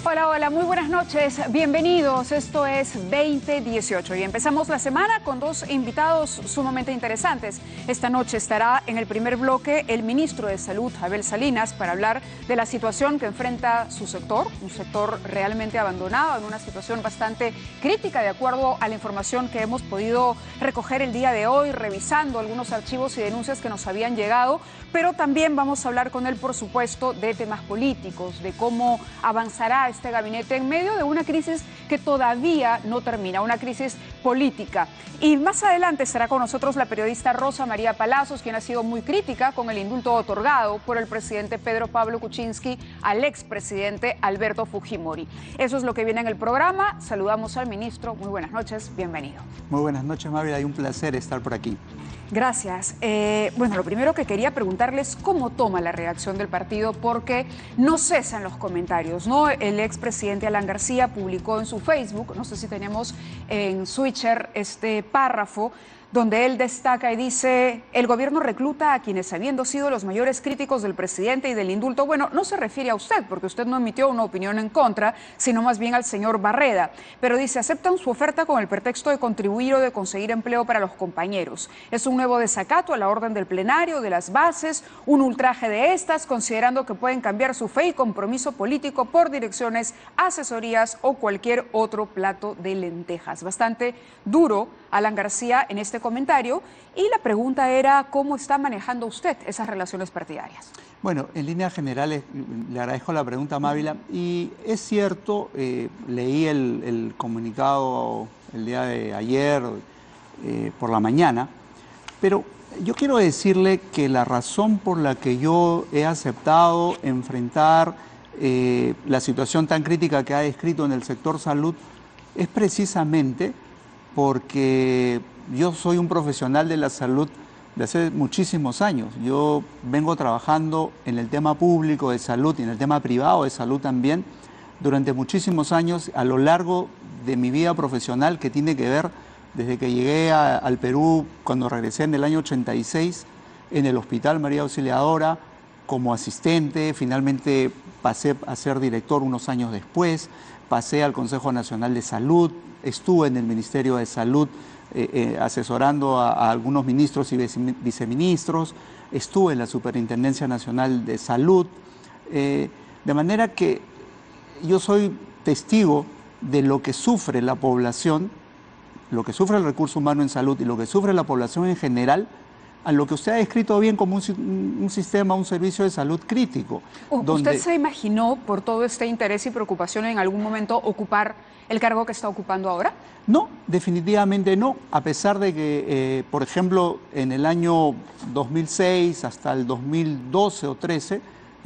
Hola, hola, muy buenas noches, bienvenidos, esto es 2018 y empezamos la semana con dos invitados sumamente interesantes. Esta noche estará en el primer bloque el ministro de Salud, Abel Salinas, para hablar de la situación que enfrenta su sector, un sector realmente abandonado, en una situación bastante crítica de acuerdo a la información que hemos podido recoger el día de hoy, revisando algunos archivos y denuncias que nos habían llegado, pero también vamos a hablar con él, por supuesto, de temas políticos, de cómo avanzará este gabinete en medio de una crisis que todavía no termina, una crisis política. Y más adelante estará con nosotros la periodista Rosa María Palazos, quien ha sido muy crítica con el indulto otorgado por el presidente Pedro Pablo Kuczynski al expresidente Alberto Fujimori. Eso es lo que viene en el programa. Saludamos al ministro. Muy buenas noches, bienvenido. Muy buenas noches, Mávila, y un placer estar por aquí. Gracias. Bueno, lo primero que quería preguntarles, ¿cómo toma la reacción del partido? Porque no cesan los comentarios, ¿no? El expresidente Alan García publicó en su Facebook, no sé si tenemos en Switcher este párrafo, donde él destaca y dice: el gobierno recluta a quienes, habiendo sido los mayores críticos del presidente y del indulto, bueno, no se refiere a usted, porque usted no emitió una opinión en contra, sino más bien al señor Barreda, pero dice: aceptan su oferta con el pretexto de contribuir o de conseguir empleo para los compañeros. Es un nuevo desacato a la orden del plenario, de las bases, un ultraje de estas, considerando que pueden cambiar su fe y compromiso político por direcciones, asesorías o cualquier otro plato de lentejas. Bastante duro Alan García en este comentario, y la pregunta era: ¿cómo está manejando usted esas relaciones partidarias? Bueno, en líneas generales, le agradezco la pregunta, Mávila, y es cierto, leí el comunicado el día de ayer por la mañana, pero yo quiero decirle que la razón por la que yo he aceptado enfrentar la situación tan crítica que ha descrito en el sector salud es precisamente porque yo soy un profesional de la salud de hace muchísimos años. Yo vengo trabajando en el tema público de salud y en el tema privado de salud también durante muchísimos años a lo largo de mi vida profesional, que tiene que ver desde que llegué al Perú, cuando regresé en el año 86, en el Hospital María Auxiliadora, como asistente. Finalmente pasé a ser director unos años después, pasé al Consejo Nacional de Salud, estuve en el Ministerio de Salud asesorando a algunos ministros y viceministros, estuve en la Superintendencia Nacional de Salud, de manera que yo soy testigo de lo que sufre la población, lo que sufre el recurso humano en salud y lo que sufre la población en general, a lo que usted ha descrito bien como un sistema, un servicio de salud crítico. ¿Usted se imaginó, por todo este interés y preocupación, en algún momento ocupar el cargo que está ocupando ahora? No, definitivamente no, a pesar de que, por ejemplo, en el año 2006 hasta el 2012 o 13,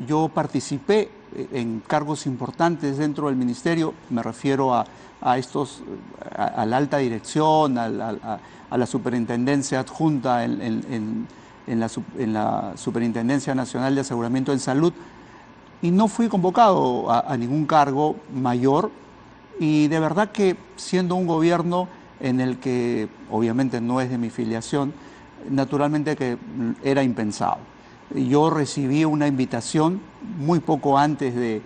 yo participé en cargos importantes dentro del ministerio. Me refiero a la alta dirección, a la superintendencia adjunta en la Superintendencia Nacional de Aseguramiento en Salud, y no fui convocado a ningún cargo mayor. Y de verdad que, siendo un gobierno en el que obviamente no es de mi filiación, naturalmente que era impensado. Yo recibí una invitación muy poco antes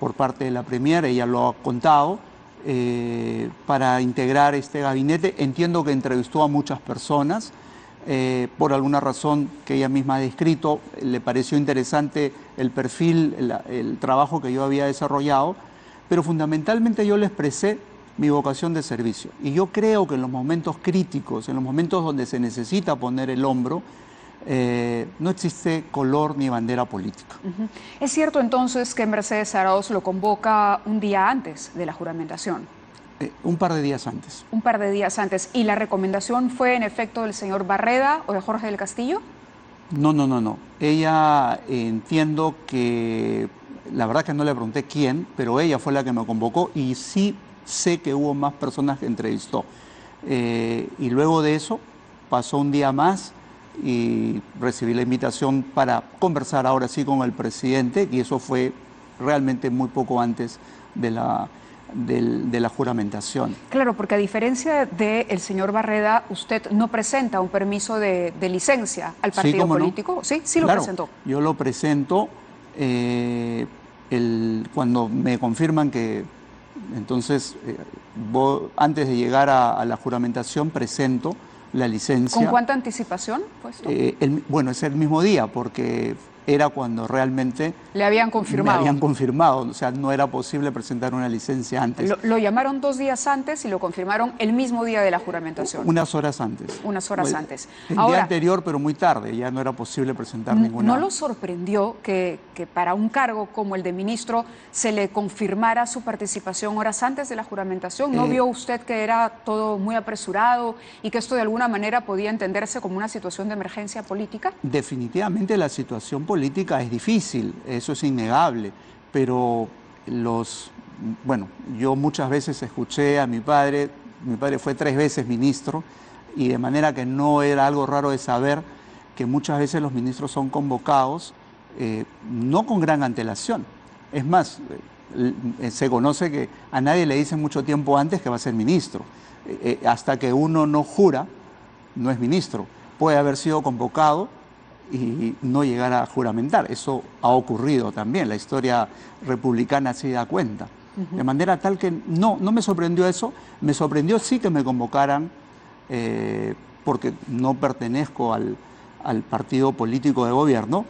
por parte de la Premier, ella lo ha contado, para integrar este gabinete. Entiendo que entrevistó a muchas personas, por alguna razón que ella misma ha descrito, le pareció interesante el perfil, el trabajo que yo había desarrollado, pero fundamentalmente yo le expresé mi vocación de servicio. Y yo creo que en los momentos críticos, en los momentos donde se necesita poner el hombro, no existe color ni bandera política. ¿Es cierto entonces que Mercedes Arauz lo convoca un día antes de la juramentación? Un par de días antes. Un par de días antes. ¿Y la recomendación fue en efecto del señor Barreda o de Jorge del Castillo? No. Ella, entiendo que, la verdad que no le pregunté quién, pero ella fue la que me convocó, y sí sé que hubo más personas que entrevistó. Y luego de eso pasó un día más y recibí la invitación para conversar ahora sí con el presidente, y eso fue realmente muy poco antes de la juramentación. Claro, porque a diferencia del señor Barreda, usted no presenta un permiso de licencia al partido político. No. Sí lo claro, presentó. Yo lo presento cuando me confirman que, entonces, antes de llegar a la juramentación, presento la licencia. ¿Con cuánta anticipación? Pues, ¿no? Bueno, es el mismo día, porque era cuando realmente le habían confirmado. Me habían confirmado, o sea, no era posible presentar una licencia antes. Lo llamaron 2 días antes y lo confirmaron el mismo día de la juramentación. Unas horas antes. Unas horas antes. El día anterior, pero muy tarde, ya no era posible presentar ninguna. ¿No lo sorprendió que para un cargo como el de ministro se le confirmara su participación horas antes de la juramentación? ¿No vio usted que era todo muy apresurado y que esto de alguna manera podía entenderse como una situación de emergencia política? Definitivamente la situación política es difícil, eso es innegable, pero bueno, yo muchas veces escuché a mi padre fue 3 veces ministro, y de manera que no era algo raro de saber que muchas veces los ministros son convocados no con gran antelación. Es más, se conoce que a nadie le dicen mucho tiempo antes que va a ser ministro. Hasta que uno no jura, no es ministro. Puede haber sido convocado y no llegar a juramentar. Eso ha ocurrido también, la historia republicana sí da cuenta. De manera tal que no me sorprendió eso, me sorprendió sí que me convocaran, porque no pertenezco al partido político de gobierno,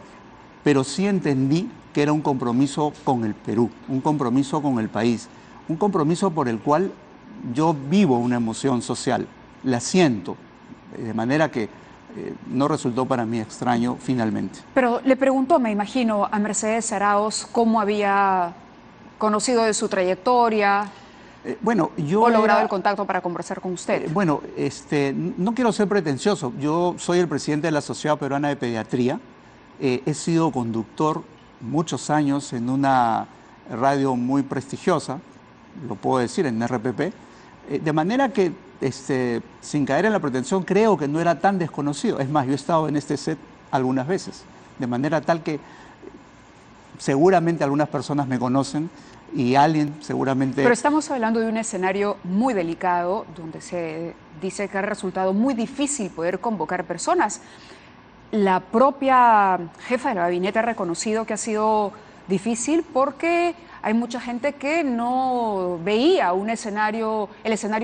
pero sí entendí que era un compromiso con el Perú, un compromiso con el país, un compromiso por el cual yo vivo una emoción social, la siento, de manera que no resultó para mí extraño finalmente. Pero le preguntó, me imagino, a Mercedes Arauz cómo había conocido de su trayectoria, bueno, o logrado el contacto para conversar con usted. Bueno, no quiero ser pretencioso, yo soy el presidente de la Sociedad Peruana de Pediatría, he sido conductor muchos años en una radio muy prestigiosa, lo puedo decir, en RPP, de manera que, sin caer en la pretensión, creo que no era tan desconocido. Es más, yo he estado en este set algunas veces, de manera tal que seguramente algunas personas me conocen y alguien seguramente... Pero estamos hablando de un escenario muy delicado, donde se dice que ha resultado muy difícil poder convocar personas. La propia jefa del gabinete ha reconocido que ha sido difícil porque hay mucha gente que no veía el escenario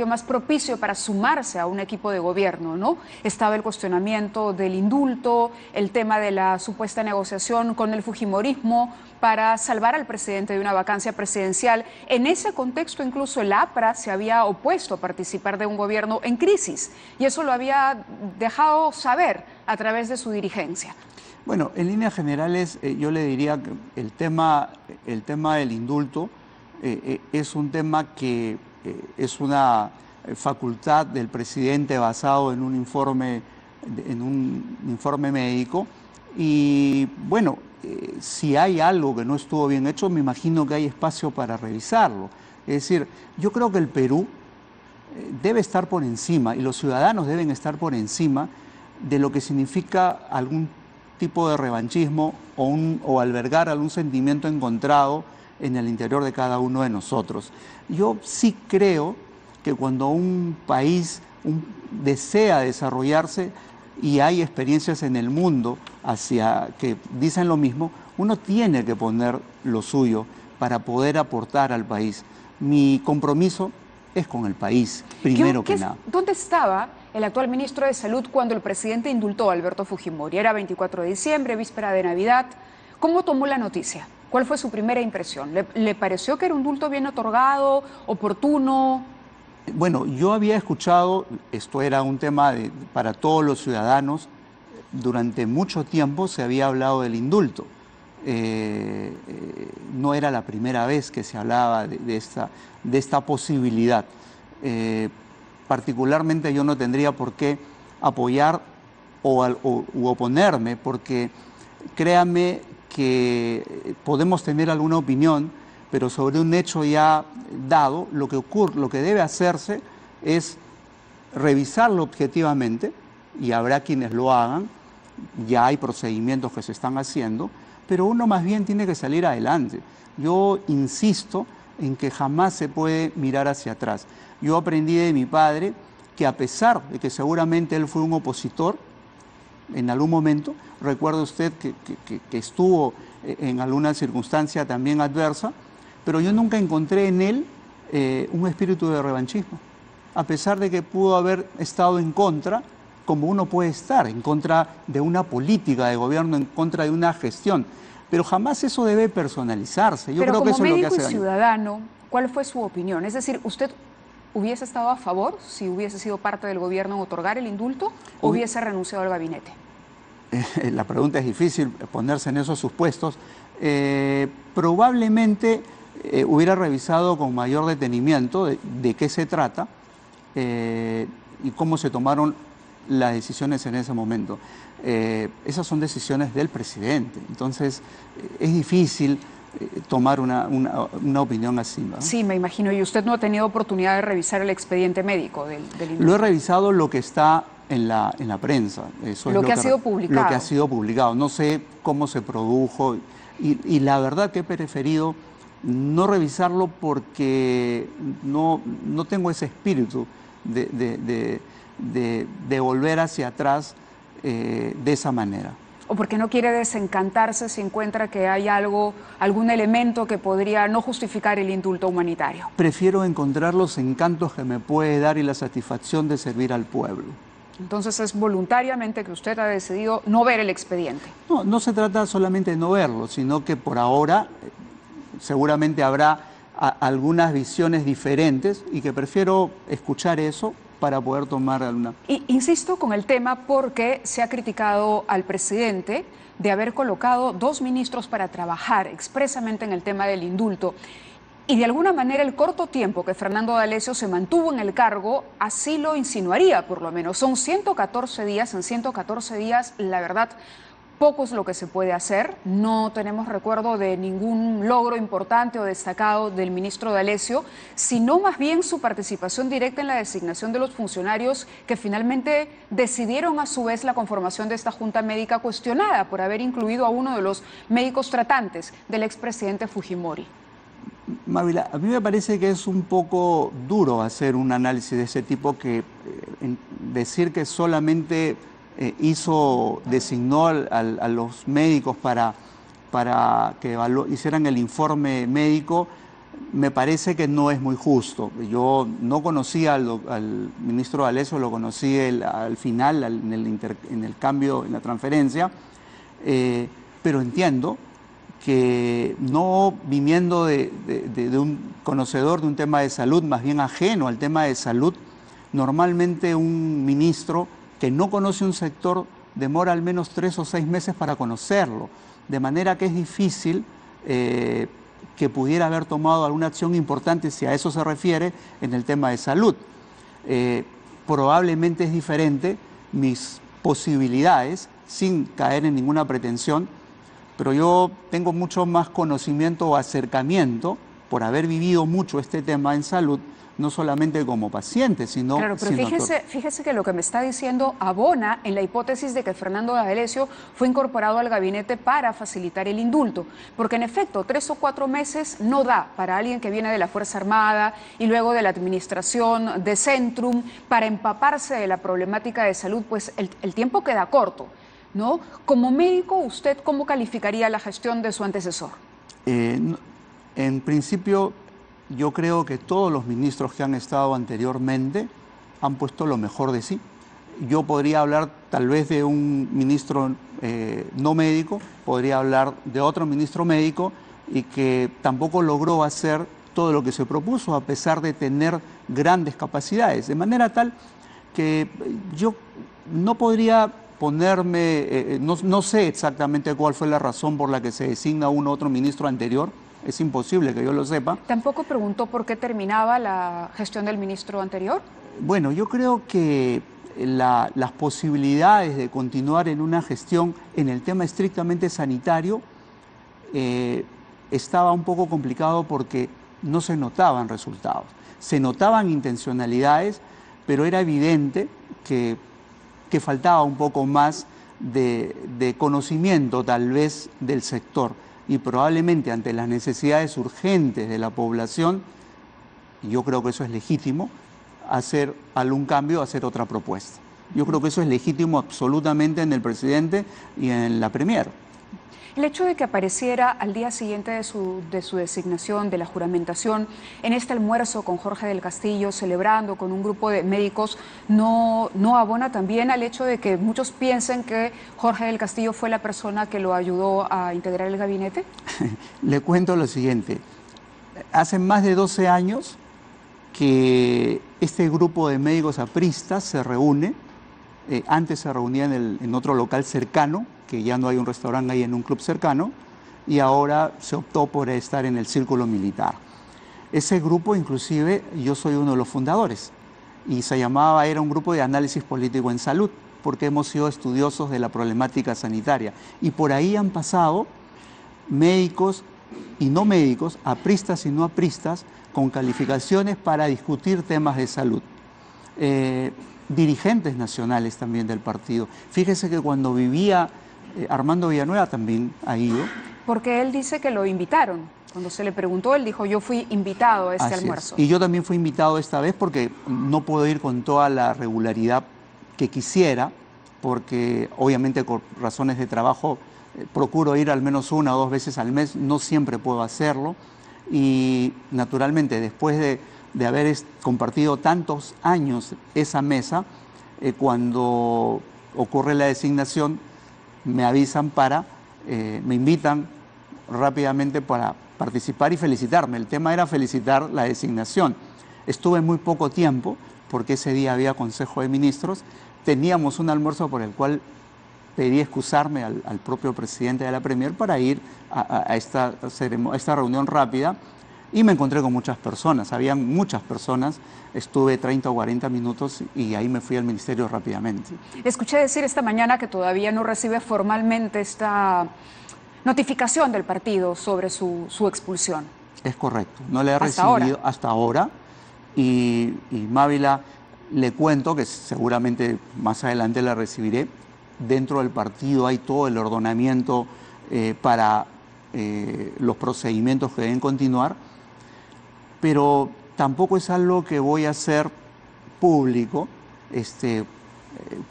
más propicio para sumarse a un equipo de gobierno, ¿no? Estaba el cuestionamiento del indulto, el tema de la supuesta negociación con el fujimorismo para salvar al presidente de una vacancia presidencial. En ese contexto, incluso el APRA se había opuesto a participar de un gobierno en crisis, y eso lo había dejado saber a través de su dirigencia. Bueno, en líneas generales yo le diría que el tema del indulto es un tema que es una facultad del presidente basado en un informe médico, y bueno, si hay algo que no estuvo bien hecho, me imagino que hay espacio para revisarlo. Es decir, yo creo que el Perú debe estar por encima, y los ciudadanos deben estar por encima de lo que significa algún tipo de revanchismo o albergar algún sentimiento encontrado en el interior de cada uno de nosotros. Yo sí creo que cuando un país desea desarrollarse y hay experiencias en el mundo que dicen lo mismo, uno tiene que poner lo suyo para poder aportar al país. Mi compromiso es con el país, primero que nada. ¿Dónde estaba el actual ministro de Salud cuando el presidente indultó a Alberto Fujimori? Era 24 de diciembre, víspera de Navidad. ¿Cómo tomó la noticia? ¿Cuál fue su primera impresión? ¿Le pareció que era un indulto bien otorgado, oportuno? Bueno, yo había escuchado, esto era un tema para todos los ciudadanos, durante mucho tiempo se había hablado del indulto. No era la primera vez que se hablaba de esta posibilidad. Particularmente yo no tendría por qué apoyar u oponerme, porque créame que podemos tener alguna opinión, pero sobre un hecho ya dado, lo que debe hacerse es revisarlo objetivamente, y habrá quienes lo hagan, ya hay procedimientos que se están haciendo, pero uno más bien tiene que salir adelante. Yo insisto en que jamás se puede mirar hacia atrás. Yo aprendí de mi padre que, a pesar de que seguramente él fue un opositor, en algún momento. Recuerde usted que estuvo en alguna circunstancia también adversa, pero yo nunca encontré en él un espíritu de revanchismo, a pesar de que pudo haber estado en contra, como uno puede estar, en contra de una política de gobierno, en contra de una gestión. Pero jamás eso debe personalizarse. Yo creo que eso es lo que hace daño. Pero como médico y ciudadano, ¿cuál fue su opinión? Es decir, ¿usted hubiese estado a favor, si hubiese sido parte del gobierno, en otorgar el indulto o hubiese renunciado al gabinete? La pregunta es difícil, ponerse en esos supuestos. Probablemente hubiera revisado con mayor detenimiento de qué se trata y cómo se tomaron las decisiones en ese momento. Esas son decisiones del presidente, entonces es difícil tomar una opinión así, ¿no? Sí, me imagino. ¿Y usted no ha tenido oportunidad de revisar el expediente médico del indulto? Lo he revisado lo que está en la prensa. Eso lo es que ha sido publicado. Lo que ha sido publicado. No sé cómo se produjo y la verdad que he preferido no revisarlo porque no tengo ese espíritu de volver hacia atrás de esa manera. ¿O porque no quiere desencantarse si encuentra que hay algún elemento que podría no justificar el indulto humanitario? Prefiero encontrar los encantos que me puede dar y la satisfacción de servir al pueblo. Entonces es voluntariamente que usted ha decidido no ver el expediente. No se trata solamente de no verlo, sino que por ahora seguramente habrá algunas visiones diferentes y que prefiero escuchar eso para poder tomar alguna... Insisto con el tema porque se ha criticado al presidente de haber colocado 2 ministros para trabajar expresamente en el tema del indulto. Y de alguna manera el corto tiempo que Fernando D'Alessio se mantuvo en el cargo así lo insinuaría, por lo menos. Son 114 días, en 114 días, la verdad, poco es lo que se puede hacer. No tenemos recuerdo de ningún logro importante o destacado del ministro D'Alessio, sino más bien su participación directa en la designación de los funcionarios que finalmente decidieron a su vez la conformación de esta junta médica cuestionada por haber incluido a uno de los médicos tratantes del expresidente Fujimori. Mávila, a mí me parece que es un poco duro hacer un análisis de ese tipo, que decir que solamente designó a los médicos para que hicieran el informe médico, me parece que no es muy justo. Yo no conocía al ministro D'Alessio, lo conocí al final, en el cambio, en la transferencia, pero entiendo que no viniendo de un conocedor de un tema de salud, más bien ajeno al tema de salud, normalmente un ministro que no conoce un sector demora al menos 3 o 6 meses para conocerlo, de manera que es difícil que pudiera haber tomado alguna acción importante, si a eso se refiere, en el tema de salud. Probablemente es diferente mis posibilidades, sin caer en ninguna pretensión, pero yo tengo mucho más conocimiento o acercamiento por haber vivido mucho este tema en salud, no solamente como paciente, sino... Claro, pero fíjese que lo que me está diciendo abona en la hipótesis de que Fernando D'Alessio fue incorporado al gabinete para facilitar el indulto, porque en efecto 3 o 4 meses no da para alguien que viene de la Fuerza Armada y luego de la administración de Centrum para empaparse de la problemática de salud, pues el tiempo queda corto, ¿no? Como médico, ¿usted cómo calificaría la gestión de su antecesor? En principio, yo creo que todos los ministros que han estado anteriormente han puesto lo mejor de sí. Yo podría hablar tal vez de un ministro no médico, podría hablar de otro ministro médico y que tampoco logró hacer todo lo que se propuso a pesar de tener grandes capacidades. De manera tal que yo no podría ponerme, no sé exactamente cuál fue la razón por la que se designa uno u otro ministro anterior. Es imposible que yo lo sepa. ¿Tampoco preguntó por qué terminaba la gestión del ministro anterior? Bueno, yo creo que las posibilidades de continuar en una gestión en el tema estrictamente sanitario estaba un poco complicado porque no se notaban resultados. Se notaban intencionalidades, pero era evidente que faltaba un poco más de conocimiento tal vez del sector. Y probablemente ante las necesidades urgentes de la población, y yo creo que eso es legítimo, hacer algún cambio, hacer otra propuesta. Yo creo que eso es legítimo absolutamente en el presidente y en la Premier. El hecho de que apareciera al día siguiente de su designación, de la juramentación, en este almuerzo con Jorge del Castillo, celebrando con un grupo de médicos, ¿no abona también al hecho de que muchos piensen que Jorge del Castillo fue la persona que lo ayudó a integrar el gabinete? Le cuento lo siguiente. Hace más de 12 años que este grupo de médicos apristas se reúne. Antes se reunía en otro local cercano, que ya no hay un restaurante ahí, en un club cercano, y ahora se optó por estar en el círculo militar. Ese grupo, inclusive, yo soy uno de los fundadores, y era un grupo de análisis político en salud, porque hemos sido estudiosos de la problemática sanitaria, y por ahí han pasado médicos y no médicos, apristas y no apristas, con calificaciones para discutir temas de salud. Dirigentes nacionales también del partido. Fíjese que cuando vivía Armando Villanueva también ha ido. Porque él dice que lo invitaron. Cuando se le preguntó, él dijo, yo fui invitado a este almuerzo. Y yo también fui invitado esta vez porque no puedo ir con toda la regularidad que quisiera, porque obviamente por razones de trabajo procuro ir al menos 1 o 2 veces al mes, no siempre puedo hacerlo. Y naturalmente, después de haber compartido tantos años esa mesa, cuando ocurre la designación, me avisan me invitan rápidamente para participar y felicitarme. El tema era felicitar la designación. Estuve muy poco tiempo, porque ese día había Consejo de Ministros. Teníamos un almuerzo por el cual pedí excusarme al propio presidente de la Premier para ir a esta reunión rápida. Y me encontré con muchas personas, habían muchas personas, estuve 30 o 40 minutos y ahí me fui al ministerio rápidamente. Escuché decir esta mañana que todavía no recibe formalmente esta notificación del partido sobre su expulsión. Es correcto, no la he recibido hasta ahora y Mávila, le cuento que seguramente más adelante la recibiré. Dentro del partido hay todo el ordenamiento para los procedimientos que deben continuar, pero tampoco es algo que voy a hacer público,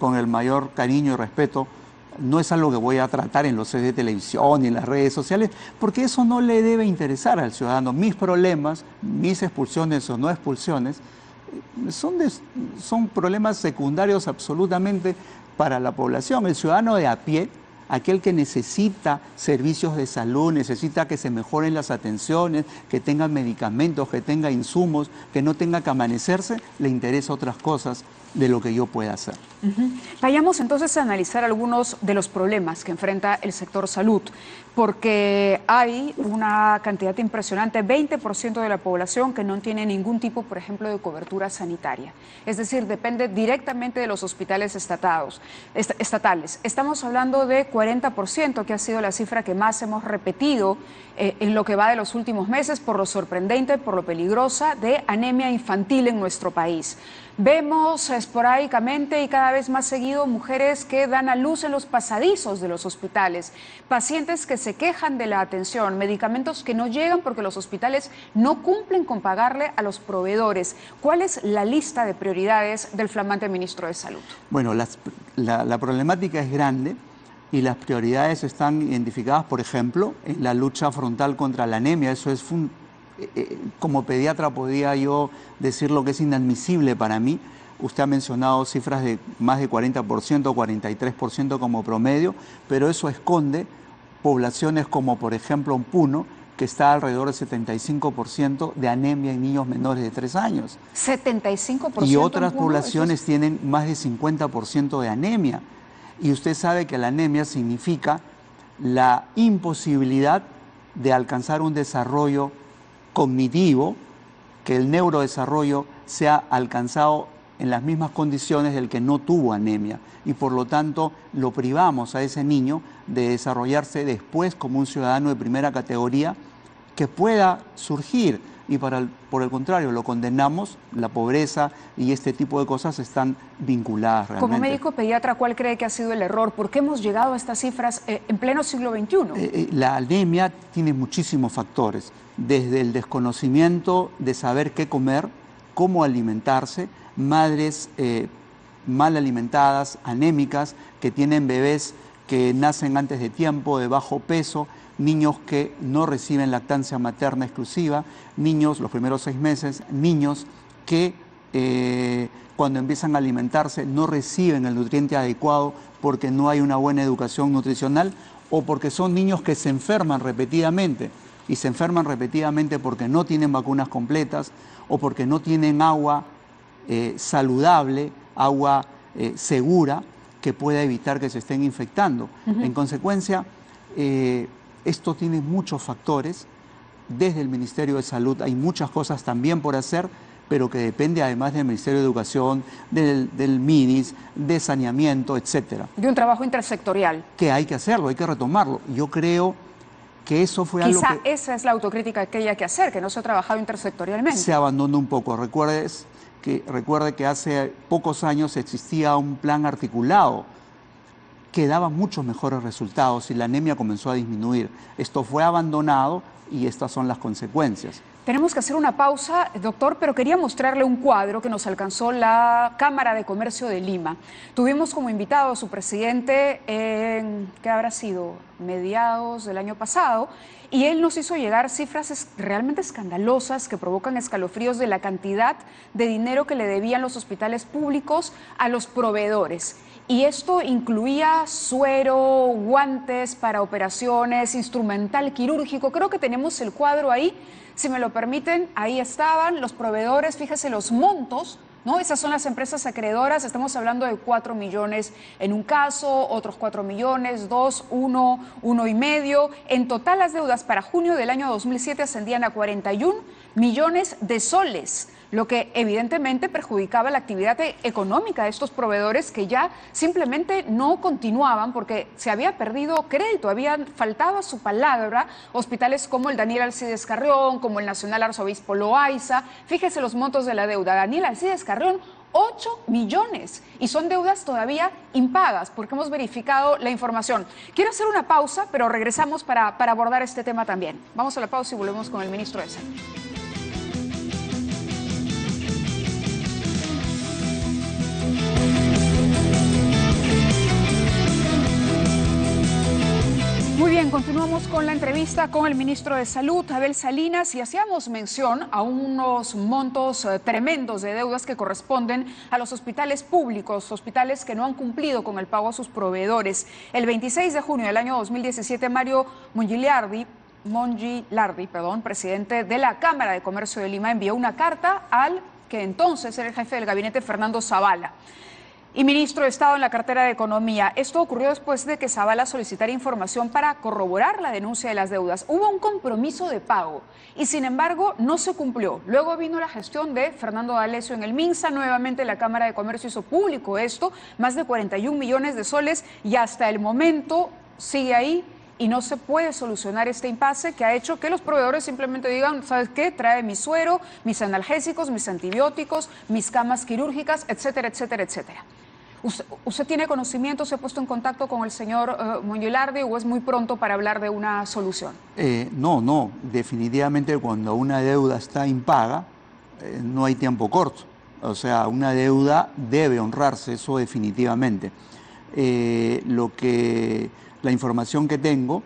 con el mayor cariño y respeto. No es algo que voy a tratar en los sets de televisión y en las redes sociales, porque eso no le debe interesar al ciudadano. Mis problemas, mis expulsiones o no expulsiones, son problemas secundarios absolutamente para la población. El ciudadano de a pie, aquel que necesita servicios de salud, necesita que se mejoren las atenciones, que tenga medicamentos, que tenga insumos, que no tenga que amanecerse, le interesa otras cosas de lo que yo pueda hacer. Vayamos entonces a analizar algunos de los problemas que enfrenta el sector salud, porque hay una cantidad impresionante, 20% de la población que no tiene ningún tipo, por ejemplo, de cobertura sanitaria. Es decir, depende directamente de los hospitales estatales. Estamos hablando de 40%, que ha sido la cifra que más hemos repetido en lo que va de los últimos meses, por lo sorprendente, por lo peligrosa de anemia infantil en nuestro país. Vemos esporádicamente y cada vez más seguido mujeres que dan a luz en los pasadizos de los hospitales, pacientes que se quejan de la atención, medicamentos que no llegan porque los hospitales no cumplen con pagarle a los proveedores. ¿Cuál es la lista de prioridades del flamante ministro de Salud? Bueno, la problemática es grande y las prioridades están identificadas, por ejemplo, en la lucha frontal contra la anemia. Eso es como pediatra podía yo decir lo que es inadmisible para mí. Usted ha mencionado cifras de más de 40%, 43% como promedio, pero eso esconde poblaciones como, por ejemplo, en Puno, que está alrededor del 75% de anemia en niños menores de 3 años. 75%. Y otras poblaciones tienen más de 50% de anemia. Y usted sabe que la anemia significa la imposibilidad de alcanzar un desarrollo cognitivo, que el neurodesarrollo sea alcanzado en las mismas condiciones del que no tuvo anemia, y por lo tanto lo privamos a ese niño de desarrollarse después como un ciudadano de primera categoría que pueda surgir, y por el contrario lo condenamos. La pobreza y este tipo de cosas están vinculadas realmente. Como médico pediatra, ¿cuál cree que ha sido el error? ¿Por qué hemos llegado a estas cifras en pleno siglo XXI? La anemia tiene muchísimos factores, desde el desconocimiento de saber qué comer, cómo alimentarse, madres mal alimentadas, anémicas, que tienen bebés que nacen antes de tiempo, de bajo peso, niños que no reciben lactancia materna exclusiva, niños, los primeros 6 meses, niños que cuando empiezan a alimentarse no reciben el nutriente adecuado porque no hay una buena educación nutricional o porque son niños que se enferman repetidamente y se enferman repetidamente porque no tienen vacunas completas o porque no tienen agua saludable, agua segura que pueda evitar que se estén infectando. En consecuencia, esto tiene muchos factores. Desde el Ministerio de Salud hay muchas cosas también por hacer, pero que depende además del Ministerio de Educación, del MIDIS, de saneamiento, etcétera. De un trabajo intersectorial. Que hay que hacerlo, hay que retomarlo. Yo creo que eso fue algo que... Quizá esa es la autocrítica que hay que hacer, que no se ha trabajado intersectorialmente. Se abandonó un poco. Recuerde que hace pocos años existía un plan articulado que daba muchos mejores resultados y la anemia comenzó a disminuir. Esto fue abandonado y estas son las consecuencias. Tenemos que hacer una pausa, doctor, pero quería mostrarle un cuadro que nos alcanzó la Cámara de Comercio de Lima. Tuvimos como invitado a su presidente en, ¿qué habrá sido? Mediados del año pasado, y él nos hizo llegar cifras realmente escandalosas que provocan escalofríos de la cantidad de dinero que le debían los hospitales públicos a los proveedores. Y esto incluía suero, guantes para operaciones, instrumental quirúrgico. Creo que tenemos el cuadro ahí. Si me lo permiten, ahí estaban los proveedores, fíjese los montos, ¿no? Esas son las empresas acreedoras, estamos hablando de 4 millones en un caso, otros 4 millones, 2, 1, 1,5. En total las deudas para junio del año 2007 ascendían a 41 millones de soles, lo que evidentemente perjudicaba la actividad económica de estos proveedores que ya simplemente no continuaban porque se había perdido crédito, faltaba su palabra. Hospitales como el Daniel Alcides Carrión, como el Nacional Arzobispo Loaiza, fíjese los montos de la deuda. Daniel Alcides Carrión, 8 millones y son deudas todavía impagas porque hemos verificado la información. Quiero hacer una pausa, pero regresamos para abordar este tema también. Vamos a la pausa y volvemos con el ministro de Salud. Muy bien, continuamos con la entrevista con el ministro de Salud, Abel Salinas, y hacíamos mención a unos montos tremendos de deudas que corresponden a los hospitales públicos, hospitales que no han cumplido con el pago a sus proveedores. El 26 de junio del año 2017, Mario Mongilardi, presidente de la Cámara de Comercio de Lima, envió una carta al que entonces era el jefe del gabinete, Fernando Zavala, y ministro de Estado en la cartera de Economía. Esto ocurrió después de que Zavala solicitara información para corroborar la denuncia de las deudas. Hubo un compromiso de pago y sin embargo no se cumplió. Luego vino la gestión de Fernando D'Alessio en el MINSA, nuevamente la Cámara de Comercio hizo público esto, más de 41 millones de soles y hasta el momento sigue ahí y no se puede solucionar este impasse que ha hecho que los proveedores simplemente digan, ¿sabes qué? Trae mi suero, mis analgésicos, mis antibióticos, mis camas quirúrgicas, etcétera, etcétera, etcétera. ¿Usted tiene conocimiento, se ha puesto en contacto con el señor Mongilardi o es muy pronto para hablar de una solución? No, definitivamente cuando una deuda está impaga no hay tiempo corto. O sea, una deuda debe honrarse, eso definitivamente. La información que tengo,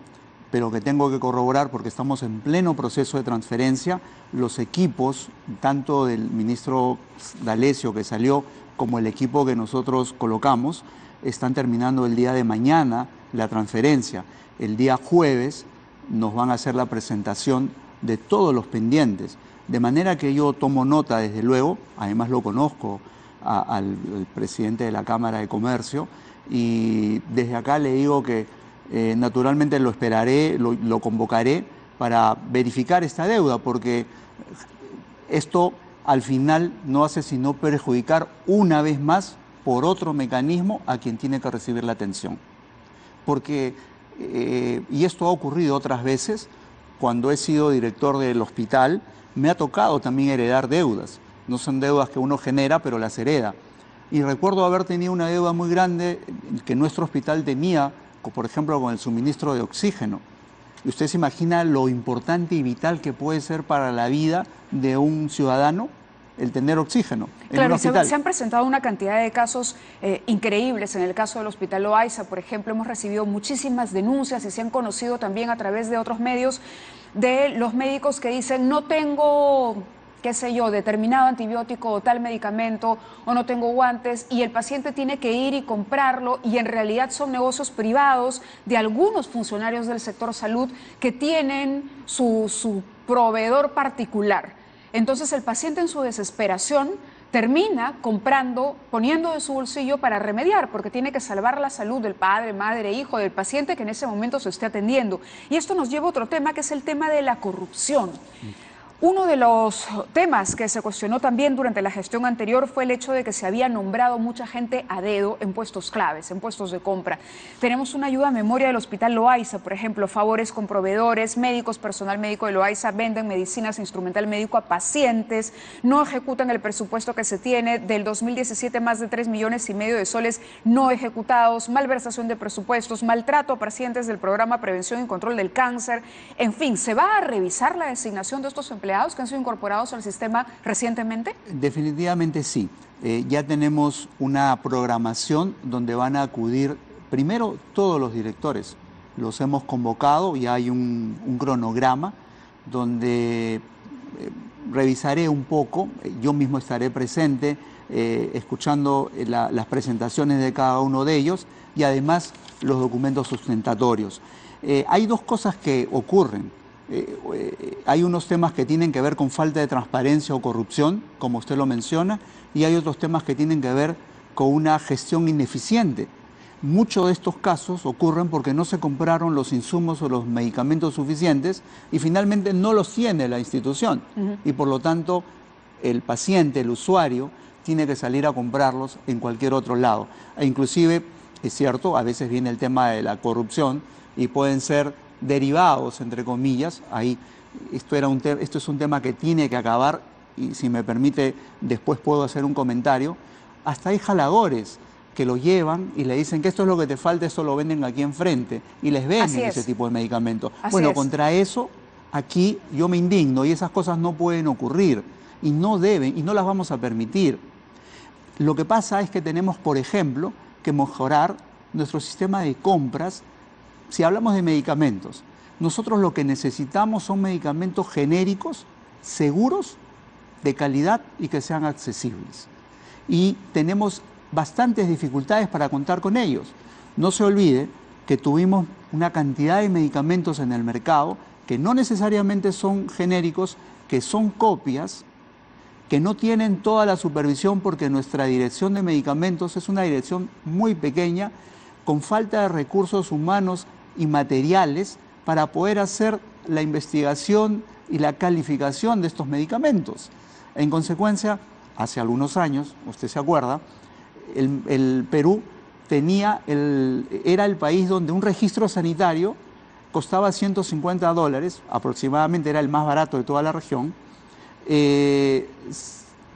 pero que tengo que corroborar porque estamos en pleno proceso de transferencia, los equipos, tanto del ministro D'Alessio que salió, como el equipo que nosotros colocamos, están terminando el día de mañana la transferencia. El día jueves nos van a hacer la presentación de todos los pendientes. De manera que yo tomo nota, desde luego, además lo conozco al presidente de la Cámara de Comercio, y desde acá le digo que naturalmente lo esperaré, lo convocaré para verificar esta deuda, porque esto al final no hace sino perjudicar una vez más por otro mecanismo a quien tiene que recibir la atención. Porque, y esto ha ocurrido otras veces, cuando he sido director del hospital, me ha tocado también heredar deudas. No son deudas que uno genera, pero las hereda. Y recuerdo haber tenido una deuda muy grande que nuestro hospital tenía, por ejemplo, con el suministro de oxígeno. Y usted se imagina lo importante y vital que puede ser para la vida de un ciudadano el tener oxígeno en un Claro, hospital. se han presentado una cantidad de casos increíbles. En el caso del Hospital Loaiza, por ejemplo, hemos recibido muchísimas denuncias y se han conocido también a través de otros medios de los médicos que dicen no tengo, qué sé yo, determinado antibiótico o tal medicamento, o no tengo guantes, y el paciente tiene que ir y comprarlo, y en realidad son negocios privados de algunos funcionarios del sector salud que tienen su proveedor particular. Entonces el paciente en su desesperación termina comprando, poniendo de su bolsillo para remediar, porque tiene que salvar la salud del padre, madre, hijo, del paciente que en ese momento se esté atendiendo. Y esto nos lleva a otro tema, que es el tema de la corrupción. Uno de los temas que se cuestionó también durante la gestión anterior fue el hecho de que se había nombrado mucha gente a dedo en puestos claves, en puestos de compra. Tenemos una ayuda a memoria del Hospital Loaiza, por ejemplo, favores con proveedores, médicos, personal médico de Loaiza venden medicinas e instrumental médico a pacientes, no ejecutan el presupuesto que se tiene. Del 2017, más de 3,5 millones de soles no ejecutados, malversación de presupuestos, maltrato a pacientes del programa Prevención y Control del Cáncer. En fin, ¿se va a revisar la designación de estos empleados que han sido incorporados al sistema recientemente? Definitivamente sí. Ya tenemos una programación donde van a acudir primero todos los directores. Los hemos convocado y hay un cronograma donde revisaré un poco, yo mismo estaré presente escuchando las presentaciones de cada uno de ellos y además los documentos sustentatorios. Hay dos cosas que ocurren. Hay unos temas que tienen que ver con falta de transparencia o corrupción, como usted lo menciona, y hay otros temas que tienen que ver con una gestión ineficiente. Muchos de estos casos ocurren porque no se compraron los insumos o los medicamentos suficientes y finalmente no los tiene la institución. Y por lo tanto, el paciente, el usuario, tiene que salir a comprarlos en cualquier otro lado. E inclusive, es cierto, a veces viene el tema de la corrupción y pueden ser derivados, entre comillas. Ahí, esto es un tema que tiene que acabar y si me permite después puedo hacer un comentario. Hasta hay jaladores que lo llevan y le dicen que esto es lo que te falta, esto lo venden aquí enfrente y les venden ese tipo de medicamentos. Bueno, contra eso aquí yo me indigno y esas cosas no pueden ocurrir y no deben y no las vamos a permitir. Lo que pasa es que tenemos, por ejemplo, que mejorar nuestro sistema de compras. Si hablamos de medicamentos, nosotros lo que necesitamos son medicamentos genéricos, seguros, de calidad y que sean accesibles. Y tenemos bastantes dificultades para contar con ellos. No se olvide que tuvimos una cantidad de medicamentos en el mercado que no necesariamente son genéricos, que son copias, que no tienen toda la supervisión porque nuestra dirección de medicamentos es una dirección muy pequeña, con falta de recursos humanos y materiales para poder hacer la investigación y la calificación de estos medicamentos. En consecuencia, hace algunos años, usted se acuerda, el Perú era el país donde un registro sanitario costaba $150, aproximadamente era el más barato de toda la región.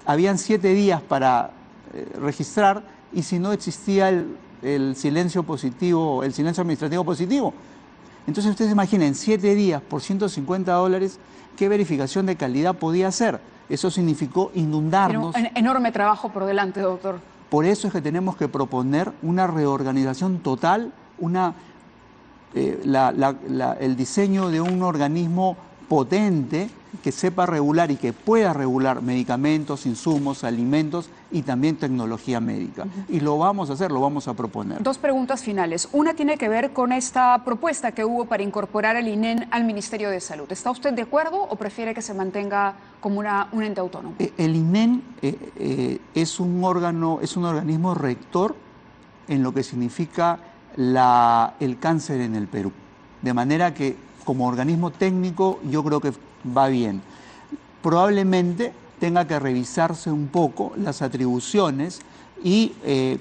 Habían 7 días para registrar y si no existía el silencio positivo, el silencio administrativo positivo. Entonces ustedes imaginen, 7 días por $150, ¿qué verificación de calidad podía hacer? Eso significó inundarnos. Era un enorme trabajo por delante, doctor. Por eso es que tenemos que proponer una reorganización total, el diseño de un organismo potente que sepa regular y que pueda regular medicamentos, insumos, alimentos y también tecnología médica. Y lo vamos a hacer, lo vamos a proponer. 2 preguntas finales. Una tiene que ver con esta propuesta que hubo para incorporar el INEN al Ministerio de Salud. ¿Está usted de acuerdo o prefiere que se mantenga como un ente autónomo? El INEN es un organismo rector en lo que significa el cáncer en el Perú. De manera que como organismo técnico yo creo que va bien. Probablemente tenga que revisarse un poco las atribuciones y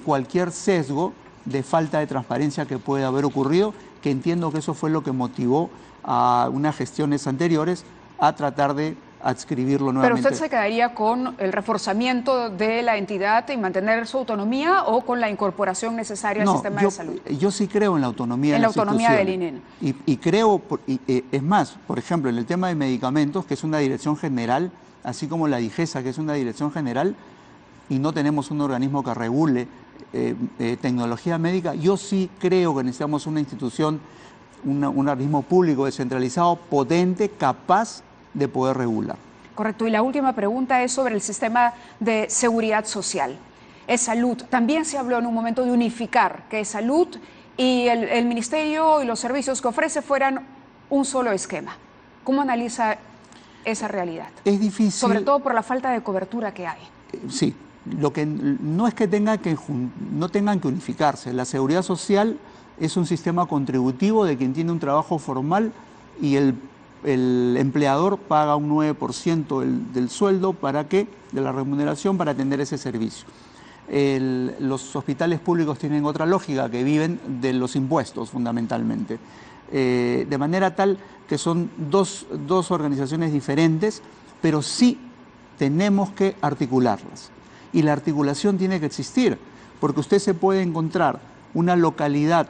cualquier sesgo de falta de transparencia que pueda haber ocurrido, que entiendo que eso fue lo que motivó a unas gestiones anteriores a tratar de adscribirlo Pero nuevamente. usted se quedaría con el reforzamiento de la entidad y mantener su autonomía o con la incorporación necesaria al sistema de salud. Yo sí creo en la autonomía En de la las autonomía del instituciones. INEN. Y creo, es más, por ejemplo, en el tema de medicamentos, que es una dirección general, así como la DIGESA, que es una dirección general, y no tenemos un organismo que regule tecnología médica, yo sí creo que necesitamos una institución, un organismo público descentralizado, potente, capaz de poder regular. Correcto. Y la última pregunta es sobre el sistema de seguridad social. Es salud. También se habló en un momento de unificar, que salud y el ministerio y los servicios que ofrece fueran un solo esquema. ¿Cómo analiza esa realidad? Es difícil. Sobre todo por la falta de cobertura que hay. Sí. Lo que no es que no tengan que unificarse. La seguridad social es un sistema contributivo de quien tiene un trabajo formal y el empleador paga un 9% del sueldo de la remuneración para atender ese servicio. Los hospitales públicos tienen otra lógica, que viven de los impuestos fundamentalmente. De manera tal que son dos organizaciones diferentes, pero sí tenemos que articularlas. Y la articulación tiene que existir, porque usted se puede encontrar una localidad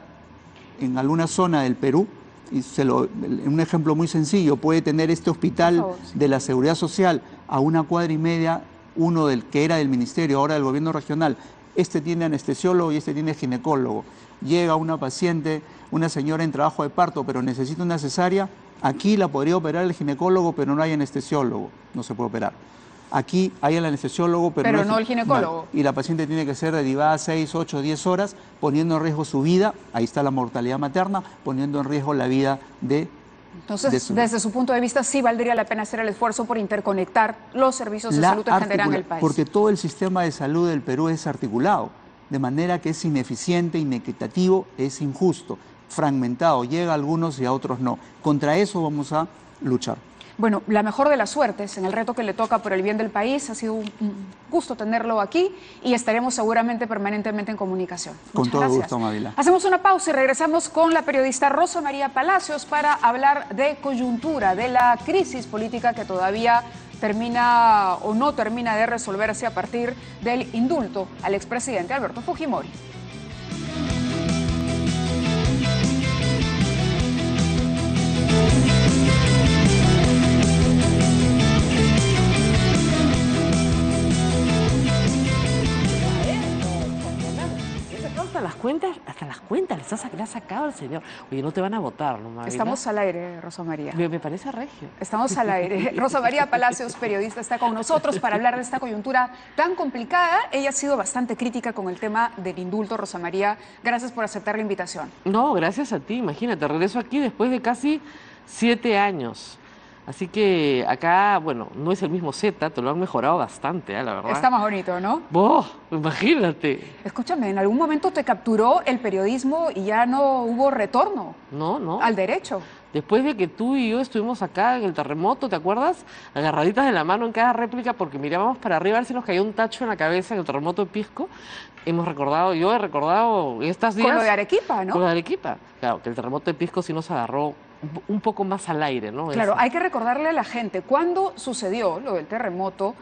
en alguna zona del Perú, y un ejemplo muy sencillo, puede tener este hospital de la Seguridad Social a 1,5 cuadras, uno que era del Ministerio, ahora del Gobierno Regional. Este tiene anestesiólogo y este tiene ginecólogo. Llega una paciente, una señora en trabajo de parto, pero necesita una cesárea. Aquí la podría operar el ginecólogo, pero no hay anestesiólogo, no se puede operar. Aquí hay el anestesiólogo, pero no el ginecólogo. Y la paciente tiene que ser derivada 6, 8, 10 horas, poniendo en riesgo su vida. Ahí está la mortalidad materna, poniendo en riesgo la vida de... Entonces, desde su punto de vista, sí valdría la pena hacer el esfuerzo por interconectar los servicios de salud en general en el país. Porque todo el sistema de salud del Perú es articulado, de manera que es ineficiente, inequitativo, es injusto, fragmentado. Llega a algunos y a otros no. Contra eso vamos a luchar. Bueno, la mejor de las suertes en el reto que le toca por el bien del país. Ha sido un gusto tenerlo aquí y estaremos seguramente permanentemente en comunicación. Con todo gusto, Mávila. Hacemos una pausa y regresamos con la periodista Rosa María Palacios para hablar de coyuntura, de la crisis política que todavía termina o no termina de resolverse a partir del indulto al expresidente Alberto Fujimori. Hasta las cuentas les ha sacado al señor. Oye, no te van a votar, ¿no, Mávila? Estamos al aire, Rosa María. Me parece regio. Estamos al aire. Rosa María Palacios, periodista, está con nosotros para hablar de esta coyuntura tan complicada. Ella ha sido bastante crítica con el tema del indulto. Rosa María, gracias por aceptar la invitación. No, gracias a ti, imagínate, regreso aquí después de casi 7 años. Así que acá, bueno, no es el mismo Z, te lo han mejorado bastante, la verdad. Está más bonito, ¿no? Imagínate. Escúchame, ¿en algún momento te capturó el periodismo y ya no hubo retorno? No. Al derecho. Después de que tú y yo estuvimos acá en el terremoto, ¿te acuerdas? Agarraditas de la mano en cada réplica porque mirábamos para arriba a ver si nos caía un tacho en la cabeza en el terremoto de Pisco. Yo he recordado estos días... Con lo de Arequipa, ¿no? Con lo de Arequipa. Claro, que el terremoto de Pisco sí nos agarró un poco más al aire, ¿no? Claro, hay que recordarle a la gente, cuando sucedió lo del terremoto,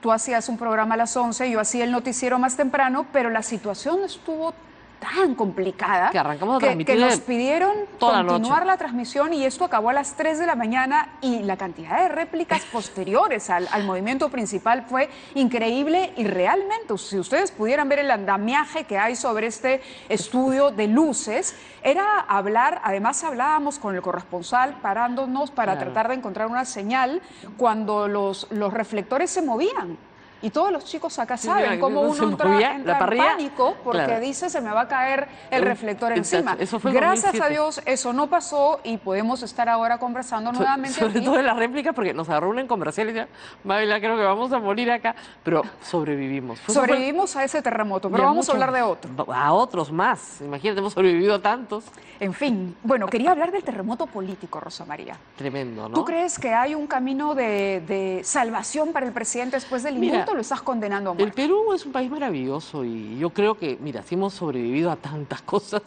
tú hacías un programa a las 11, yo hacía el noticiero más temprano, pero la situación estuvo tan complicada que arrancamos a transmitir que nos pidieron toda continuar la transmisión y esto acabó a las 3 de la mañana y la cantidad de réplicas posteriores al movimiento principal fue increíble y realmente, si ustedes pudieran ver el andamiaje que hay sobre este estudio de luces, era hablar, además hablábamos con el corresponsal parándonos para tratar de encontrar una señal cuando los reflectores se movían. Y todos los chicos acá saben cómo uno entra en pánico porque dice se me va a caer el reflector encima. Eso fue Gracias a Dios eso no pasó y podemos estar ahora conversando nuevamente sobre todo en las réplicas porque nos agarró una en comercial y decía, Mávila, creo que vamos a morir acá. Pero sobrevivimos. Sobrevivimos a ese terremoto, pero vamos a hablar de otro. A otros más. Imagínate, hemos sobrevivido a tantos. En fin, bueno, quería hablar del terremoto político, Rosa María. Tremendo, ¿no? ¿Tú crees que hay un camino de salvación para el presidente después del indulto? o lo estás condenando a El muerte? Perú es un país maravilloso y yo creo que, mira, si hemos sobrevivido a tantas cosas.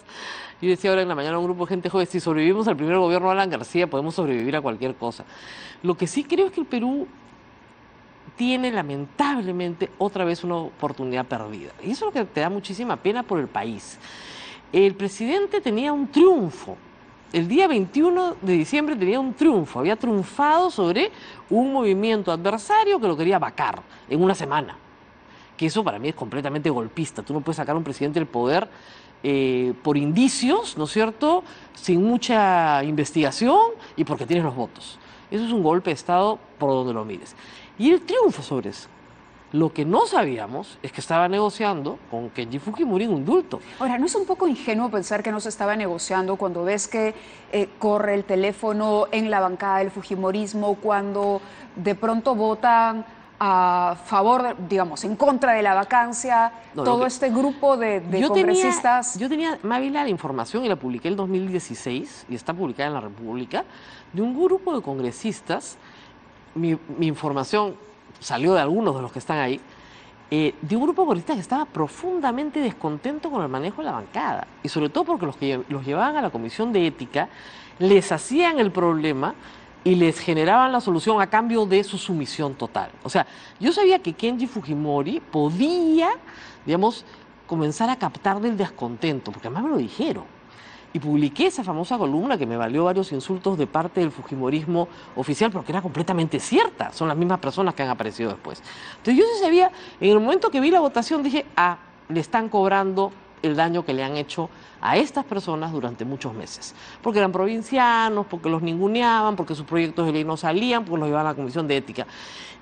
Yo decía ahora en la mañana a un grupo de gente joven, si sobrevivimos al primer gobierno de Alan García, podemos sobrevivir a cualquier cosa. Lo que sí creo es que el Perú tiene lamentablemente otra vez una oportunidad perdida. Y eso es lo que te da muchísima pena por el país. El presidente tenía un triunfo. El día 21 de diciembre tenía un triunfo. Había triunfado sobre un movimiento adversario que lo quería vacar en una semana. Que eso para mí es completamente golpista. Tú no puedes sacar a un presidente del poder por indicios, ¿no es cierto?, sin mucha investigación y porque tienes los votos. Eso es un golpe de Estado por donde lo mires. Y el triunfo sobre eso. Lo que no sabíamos es que estaba negociando con Kenji Fujimori un indulto. Ahora, ¿no es un poco ingenuo pensar que no se estaba negociando cuando ves que corre el teléfono en la bancada del fujimorismo, cuando de pronto votan a favor, digamos, en contra de la vacancia, No, todo que- este grupo de Yo congresistas? yo tenía, Mávila, la información y la publiqué en el 2016 y está publicada en La República, de un grupo de congresistas. Mi información salió de algunos de los que están ahí, de un grupo de congresistas que estaba profundamente descontento con el manejo de la bancada. Y sobre todo porque los llevaban a la Comisión de Ética, les hacían el problema y les generaban la solución a cambio de su sumisión total. O sea, yo sabía que Kenji Fujimori podía, digamos, comenzar a captar del descontento, porque además me lo dijeron. Y publiqué esa famosa columna que me valió varios insultos de parte del fujimorismo oficial, porque era completamente cierta. Son las mismas personas que han aparecido después. Entonces yo sí sabía, en el momento que vi la votación dije, le están cobrando el daño que le han hecho a estas personas durante muchos meses. Porque eran provincianos, porque los ninguneaban, porque sus proyectos de ley no salían, porque los llevaban a la Comisión de Ética.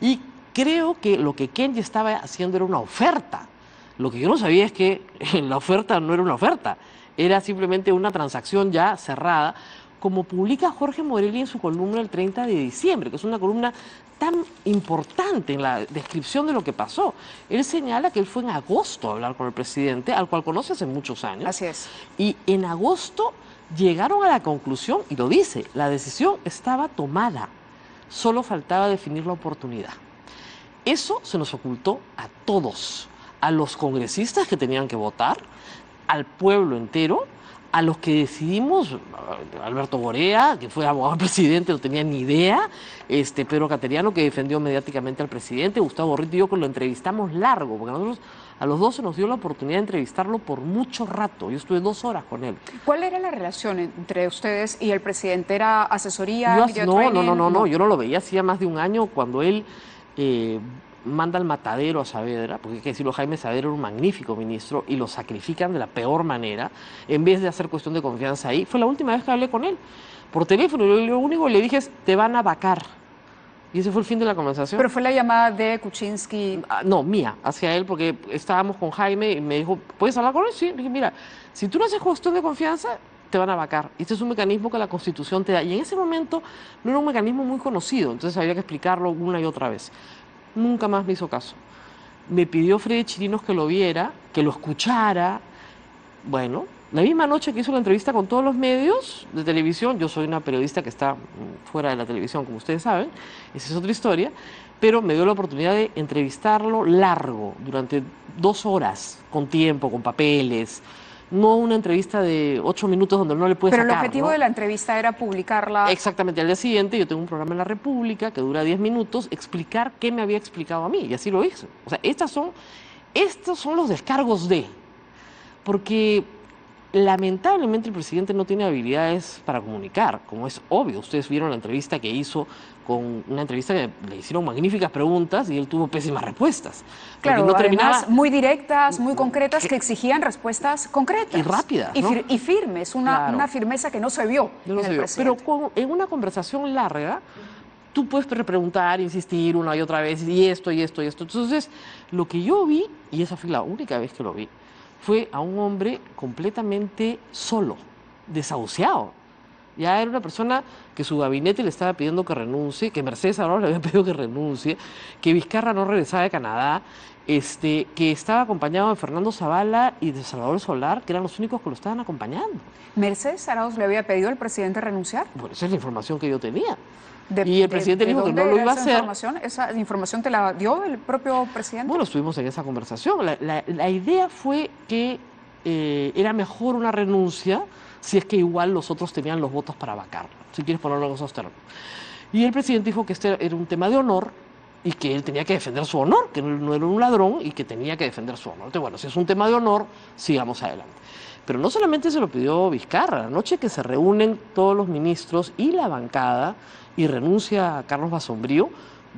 Y creo que lo que Kenji estaba haciendo era una oferta. Lo que yo no sabía es que la oferta no era una oferta, era simplemente una transacción ya cerrada, como publica Jorge Morelli en su columna el 30 de diciembre, que es una columna tan importante en la descripción de lo que pasó. Él señala que él fue en agosto a hablar con el presidente, al cual conoce hace muchos años. Así es. Y en agosto llegaron a la conclusión, y lo dice, la decisión estaba tomada, solo faltaba definir la oportunidad. Eso se nos ocultó a todos, a los congresistas que tenían que votar, al pueblo entero, a los que decidimos, Alberto Borea, que fue abogado del presidente, no tenía ni idea, Pedro Cateriano, que defendió mediáticamente al presidente, Gustavo Rito y yo, que lo entrevistamos largo, porque nosotros a los dos se nos dio la oportunidad de entrevistarlo por mucho rato. Yo estuve 2 horas con él. ¿Cuál era la relación entre ustedes y el presidente? ¿Era asesoría, No, training? yo no lo veía hacía más de un año cuando él manda al matadero a Saavedra, porque hay que decirlo, Jaime Saavedra era un magnífico ministro y lo sacrifican de la peor manera, en vez de hacer cuestión de confianza ahí. Fue la última vez que hablé con él, por teléfono, y lo único que le dije es, te van a vacar. Y ese fue el fin de la conversación. Pero fue la llamada de Kuczynski. No, mía, hacia él, porque estábamos con Jaime y me dijo, ¿puedes hablar con él? Sí. Le dije, mira, si tú no haces cuestión de confianza, te van a vacar. Este es un mecanismo que la Constitución te da. Y en ese momento no era un mecanismo muy conocido, entonces había que explicarlo una y otra vez. Nunca más me hizo caso. Me pidió Freddy Chirinos que lo viera, que lo escuchara. Bueno, la misma noche que hizo la entrevista con todos los medios de televisión, yo soy una periodista que está fuera de la televisión, como ustedes saben, esa es otra historia, pero me dio la oportunidad de entrevistarlo largo, durante 2 horas, con tiempo, con papeles, no una entrevista de 8 minutos donde no le puedes Pero sacar, el objetivo ¿no? de la entrevista era publicarla. Exactamente, al día siguiente yo tengo un programa en La República que dura 10 minutos, explicar qué me había explicado a mí, y así lo hice. O sea, estos son los descargos porque lamentablemente el presidente no tiene habilidades para comunicar, como es obvio. Ustedes vieron la entrevista que hizo, una entrevista que le hicieron magníficas preguntas y él tuvo pésimas respuestas. Claro, no terminaba, además muy directas, muy concretas, que exigían respuestas concretas. Y rápidas, Y, ¿no? y firmes, una Claro. firmeza que no se vio no en sé el yo. presidente. Pero en una conversación larga, tú puedes preguntar, insistir una y otra vez, y esto, y esto, y esto. Entonces, lo que yo vi, y esa fue la única vez que lo vi, fue a un hombre completamente solo, desahuciado. Ya era una persona que su gabinete le estaba pidiendo que renuncie, que Mercedes Arauz le había pedido que renuncie, que Vizcarra no regresaba de Canadá, que estaba acompañado de Fernando Zavala y de Salvador Solar, que eran los únicos que lo estaban acompañando. ¿Mercedes Arauz le había pedido al presidente renunciar? Bueno, esa es la información que yo tenía. Y el presidente dijo que no lo iba a hacer. ¿Esa información te la dio el propio presidente? Bueno, estuvimos en esa conversación. La idea fue que era mejor una renuncia si es que igual los otros tenían los votos para vacarlo, si quieres ponerlo en esos términos. Y el presidente dijo que este era un tema de honor y que él tenía que defender su honor, que no era un ladrón y que tenía que defender su honor. Entonces, bueno, si es un tema de honor, sigamos adelante. Pero no solamente se lo pidió Vizcarra, la noche que se reúnen todos los ministros y la bancada y renuncia a Carlos Basombrío,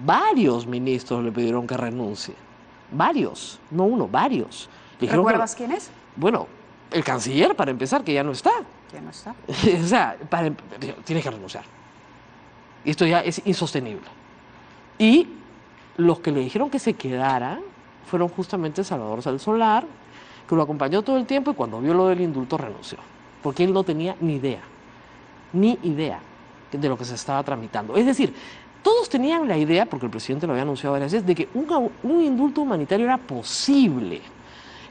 varios ministros le pidieron que renuncie. Varios, no uno, varios. ¿Recuerdas quién es? Bueno, el canciller, para empezar, que ya no está. Ya no está. O sea, tienes que renunciar. Esto ya es insostenible. Y los que le dijeron que se quedara fueron justamente Salvador Sal Solar, que lo acompañó todo el tiempo y cuando vio lo del indulto renunció. Porque él no tenía ni idea de lo que se estaba tramitando. Es decir, todos tenían la idea, porque el presidente lo había anunciado varias veces, de que un indulto humanitario era posible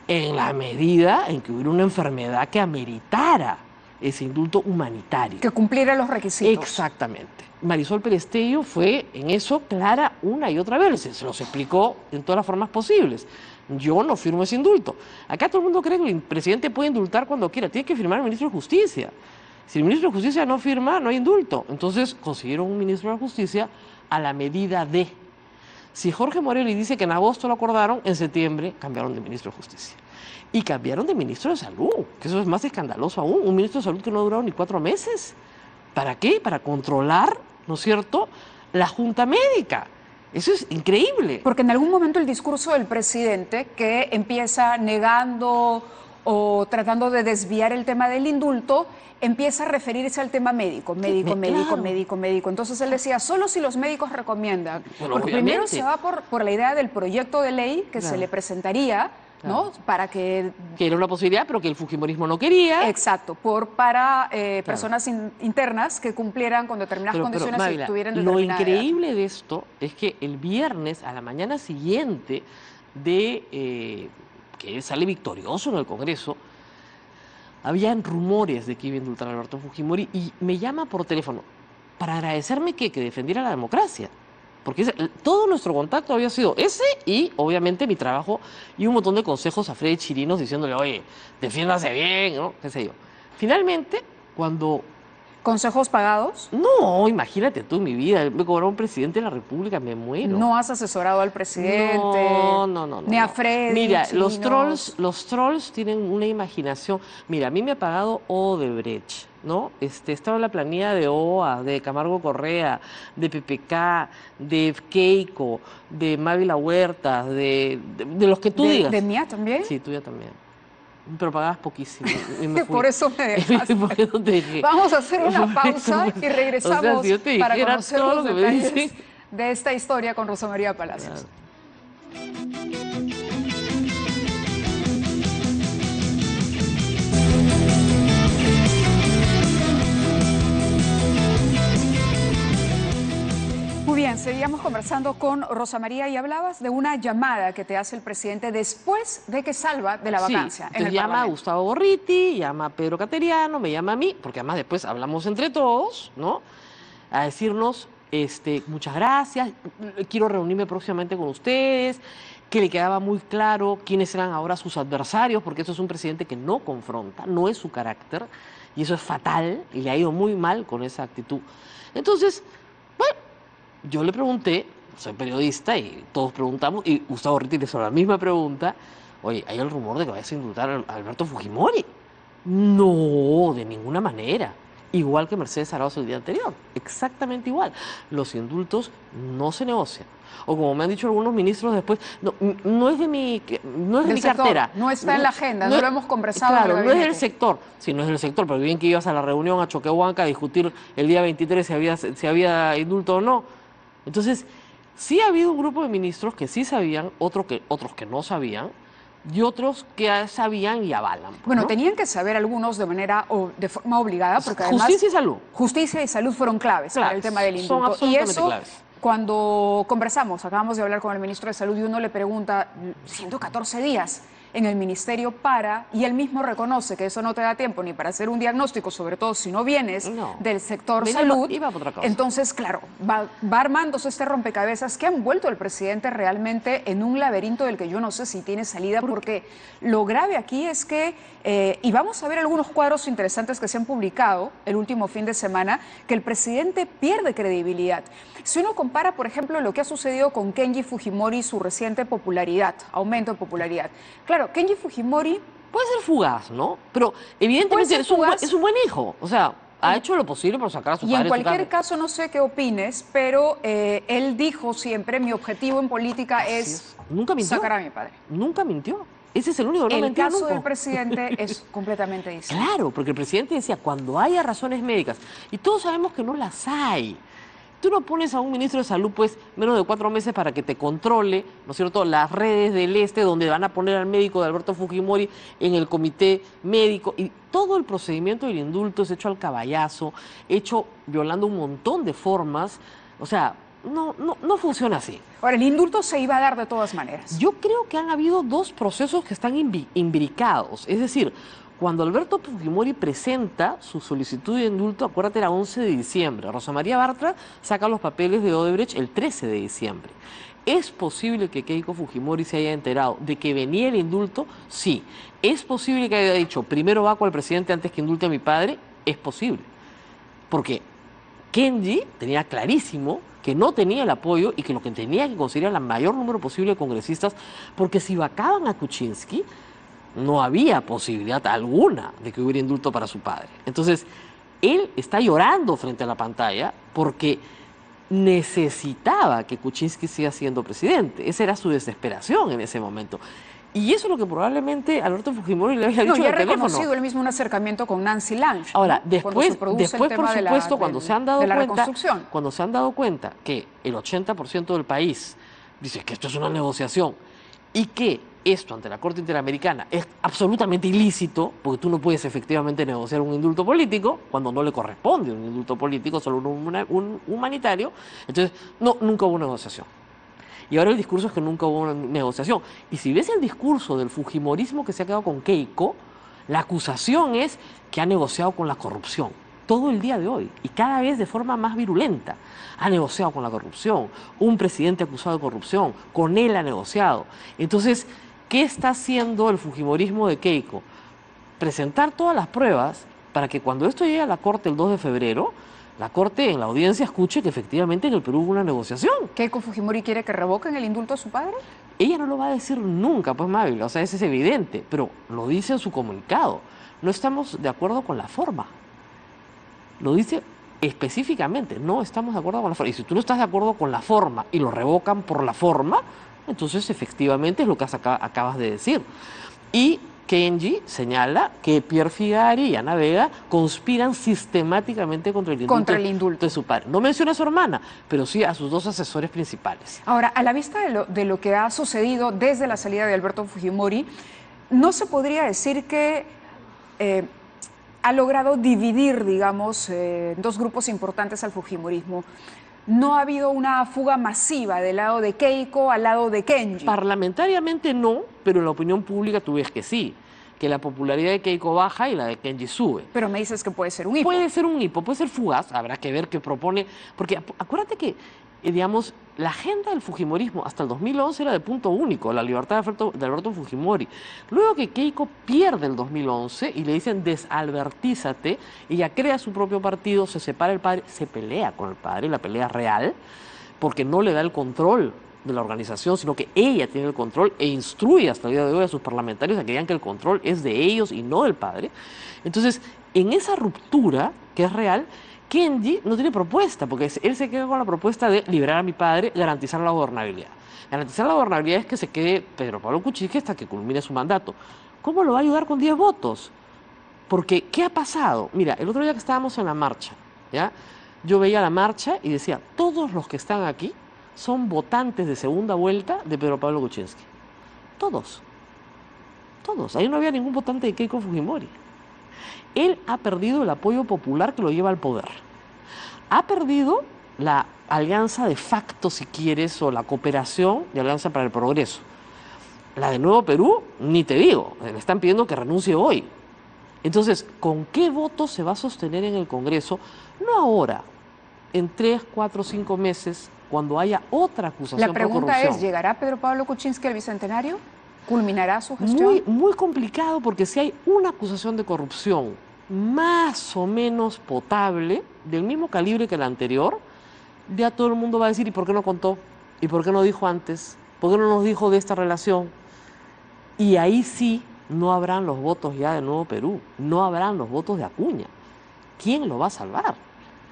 en la medida en que hubiera una enfermedad que ameritara ese indulto humanitario. Que cumpliera los requisitos. Exactamente. Marisol Perestello fue en eso clara una y otra vez, se los explicó en todas las formas posibles. Yo no firmo ese indulto. Acá todo el mundo cree que el presidente puede indultar cuando quiera, tiene que firmar el ministro de Justicia. Si el ministro de Justicia no firma, no hay indulto. Entonces consiguieron un ministro de Justicia a la medida de. Si Jorge Morelli dice que en agosto lo acordaron, en septiembre cambiaron de ministro de Justicia. Y cambiaron de ministro de Salud, que eso es más escandaloso aún. Un ministro de Salud que no ha durado ni 4 meses. ¿Para qué? Para controlar, ¿no es cierto?, la Junta Médica. Eso es increíble. Porque en algún momento el discurso del presidente, que empieza negando o tratando de desviar el tema del indulto, empieza a referirse al tema médico. Entonces él decía, solo si los médicos recomiendan. Bueno, porque primero se va por la idea del proyecto de ley que se le presentaría, ¿no? Para que era una posibilidad, pero que el fujimorismo no quería. Exacto, para personas internas que cumplieran con determinadas condiciones Mávila, y tuvieran determinada lo increíble de esto es que el viernes, a la mañana siguiente de que él sale victorioso en el Congreso, habían rumores de que iba a indultar a Alberto Fujimori y me llama por teléfono para agradecerme que defendiera la democracia. Porque todo nuestro contacto había sido ese y, obviamente, mi trabajo y un montón de consejos a Freddy Chirinos diciéndole, oye, defiéndase bien, ¿no? ¿Qué sé yo? Finalmente, cuando... ¿Consejos pagados? No, imagínate tú, mi vida, me cobró un presidente de la República, me muero. ¿No has asesorado al presidente? No. Ni a Freddy Mira, Chirinos. los trolls tienen una imaginación. Mira, a mí me ha pagado Odebrecht, ¿no? Estaba en la planilla de OA, de Camargo Correa, de PPK, de Keiko, de Mávila Huertas, de los que tú digas. ¿De mía también? Sí, tuya también. Pero pagabas poquísimo. Por eso me dejaste. Vamos a hacer una pausa y regresamos, o sea, si yo te para conocer todo los lo que detalles de esta historia con Rosa María Palacios. Claro. Muy bien, seguíamos conversando con Rosa María y hablabas de una llamada que te hace el presidente después de que salva de la vacancia. Sí, llama a Gustavo Gorriti, llama a Pedro Cateriano, me llama a mí, porque además después hablamos entre todos, ¿no? A decirnos, muchas gracias, quiero reunirme próximamente con ustedes, que le quedaba muy claro quiénes eran ahora sus adversarios, porque eso es un presidente que no confronta, no es su carácter, y eso es fatal, y le ha ido muy mal con esa actitud. Entonces, bueno, yo le pregunté, soy periodista y todos preguntamos, y Gustavo Gorriti le hizo la misma pregunta, oye, ¿hay el rumor de que vayas a indultar a Alberto Fujimori? No, de ninguna manera. Igual que Mercedes Arauz el día anterior, exactamente igual. Los indultos no se negocian. O como me han dicho algunos ministros después, no es de mi cartera. No está en la agenda, no lo hemos conversado. Claro, no es del sector. Sí, no es del sector, pero bien que ibas a la reunión a Choquehuanca a discutir el día 23 si había indulto o no. Entonces, sí ha habido un grupo de ministros que sí sabían, otros que no sabían, y otros que sabían y avalan. Bueno, ¿no? tenían que saber algunos de forma obligada, porque además... Justicia y salud. Justicia y salud fueron claves para el tema del indulto. Son absolutamente y eso, claves. Cuando conversamos, acabamos de hablar con el ministro de Salud y uno le pregunta, 114 días, en el ministerio y él mismo reconoce que eso no te da tiempo ni para hacer un diagnóstico, sobre todo si no vienes del sector salud. Iba por otra cosa. Entonces, claro, va armándose este rompecabezas que ha envuelto al presidente realmente en un laberinto del que yo no sé si tiene salida, porque lo grave aquí es que, y vamos a ver algunos cuadros interesantes que se han publicado el último fin de semana, que el presidente pierde credibilidad. Si uno compara, por ejemplo, lo que ha sucedido con Kenji Fujimori y su reciente popularidad, aumento de popularidad. Claro, Kenji Fujimori... Puede ser fugaz, ¿no? Pero evidentemente es un buen hijo. O sea, ha hecho lo posible por sacar a su padre. Y en cualquier caso, no sé qué opines, pero él dijo siempre, mi objetivo en política es sacar a mi padre. Nunca mintió. Ese es el único que no mintió nunca. El caso del presidente es completamente distinto. Claro, porque el presidente decía, cuando haya razones médicas, y todos sabemos que no las hay. Tú no pones a un ministro de salud, pues, menos de 4 meses para que te controle, ¿no es cierto?, las redes del este, donde van a poner al médico de Alberto Fujimori en el comité médico. Y todo el procedimiento del indulto es hecho al caballazo, hecho violando un montón de formas. O sea, no funciona así. Ahora, el indulto se iba a dar de todas maneras. Yo creo que han habido 2 procesos que están imbricados. Es decir, cuando Alberto Fujimori presenta su solicitud de indulto, acuérdate, era 11 de diciembre. Rosa María Bartra saca los papeles de Odebrecht el 13 de diciembre. ¿Es posible que Keiko Fujimori se haya enterado de que venía el indulto? Sí. ¿Es posible que haya dicho, primero vaco al presidente antes que indulte a mi padre? Es posible. Porque Kenji tenía clarísimo que no tenía el apoyo y que lo que tenía que conseguir era el mayor número posible de congresistas, porque si vacaban a Kuczynski, no había posibilidad alguna de que hubiera indulto para su padre. Entonces, él está llorando frente a la pantalla porque necesitaba que Kuczynski siga siendo presidente. Esa era su desesperación en ese momento. Y eso es lo que probablemente Alberto Fujimori le había dicho ya en el teléfono. Reconocido él mismo un acercamiento con Nancy Lange. Ahora, ¿no? después por supuesto, cuando se han dado cuenta que el 80% del país dice que esto es una negociación y que esto ante la Corte Interamericana es absolutamente ilícito, porque tú no puedes efectivamente negociar un indulto político cuando no le corresponde un indulto político, solo un humanitario. Entonces, nunca hubo negociación. Y ahora el discurso es que nunca hubo una negociación. Y si ves el discurso del fujimorismo que se ha quedado con Keiko, la acusación es que ha negociado con la corrupción. Todo el día de hoy, y cada vez de forma más virulenta. Ha negociado con la corrupción, un presidente acusado de corrupción, con él ha negociado. Entonces, ¿qué está haciendo el fujimorismo de Keiko? Presentar todas las pruebas para que cuando esto llegue a la Corte el 2 de febrero, la Corte en la audiencia escuche que efectivamente en el Perú hubo una negociación. ¿Keiko Fujimori quiere que revoquen el indulto a su padre? Ella no lo va a decir nunca, pues, Mávila, o sea, eso es evidente, pero lo dice en su comunicado. No estamos de acuerdo con la forma. Lo dice específicamente, no estamos de acuerdo con la forma. Y si tú no estás de acuerdo con la forma y lo revocan por la forma, entonces efectivamente es lo que acabas de decir. Y Kenji señala que Pierre Figari y Ana Vega conspiran sistemáticamente contra el indulto de su padre. No menciona a su hermana, pero sí a sus 2 asesores principales. Ahora, a la vista de lo que ha sucedido desde la salida de Alberto Fujimori, ¿no se podría decir que ha logrado dividir, digamos, 2 grupos importantes al fujimorismo? ¿No ha habido una fuga masiva del lado de Keiko al lado de Kenji? Parlamentariamente no, pero en la opinión pública tú ves que sí, que la popularidad de Keiko baja y la de Kenji sube. Pero me dices que puede ser un hipo. Puede ser un hipo, puede ser fugaz, habrá que ver qué propone, porque acuérdate que, digamos, la agenda del fujimorismo hasta el 2011 era de punto único, la libertad de Alberto Fujimori. Luego que Keiko pierde el 2011 y le dicen desalbertízate, ella crea su propio partido, se separa el padre, se pelea con el padre, la pelea real, porque no le da el control de la organización, sino que ella tiene el control e instruye hasta el día de hoy a sus parlamentarios a que digan que el control es de ellos y no del padre. Entonces, en esa ruptura, que es real, Kenji no tiene propuesta, porque él se queda con la propuesta de liberar a mi padre, garantizar la gobernabilidad. Garantizar la gobernabilidad es que se quede Pedro Pablo Kuczynski hasta que culmine su mandato. ¿Cómo lo va a ayudar con 10 votos? Porque, ¿qué ha pasado? Mira, el otro día que estábamos en la marcha, ¿ya? Yo veía la marcha y decía, todos los que están aquí son votantes de segunda vuelta de Pedro Pablo Kuczynski. Todos. Todos. Ahí no había ningún votante de Keiko Fujimori. Él ha perdido el apoyo popular que lo lleva al poder. Ha perdido la alianza de facto, si quieres, o la cooperación de Alianza para el Progreso. La de Nuevo Perú, ni te digo, le están pidiendo que renuncie hoy. Entonces, ¿con qué votos se va a sostener en el Congreso? No ahora, en 3, 4, 5 meses, cuando haya otra acusación La por pregunta corrupción. es, ¿llegará Pedro Pablo Kuczynski al Bicentenario? ¿Culminará su gestión? Muy, muy complicado, porque si hay una acusación de corrupción más o menos potable, del mismo calibre que la anterior, ya todo el mundo va a decir, ¿y por qué no contó? ¿Y por qué no dijo antes? ¿Por qué no nos dijo de esta relación? Y ahí sí no habrán los votos ya de Nuevo Perú, no habrán los votos de Acuña. ¿Quién lo va a salvar?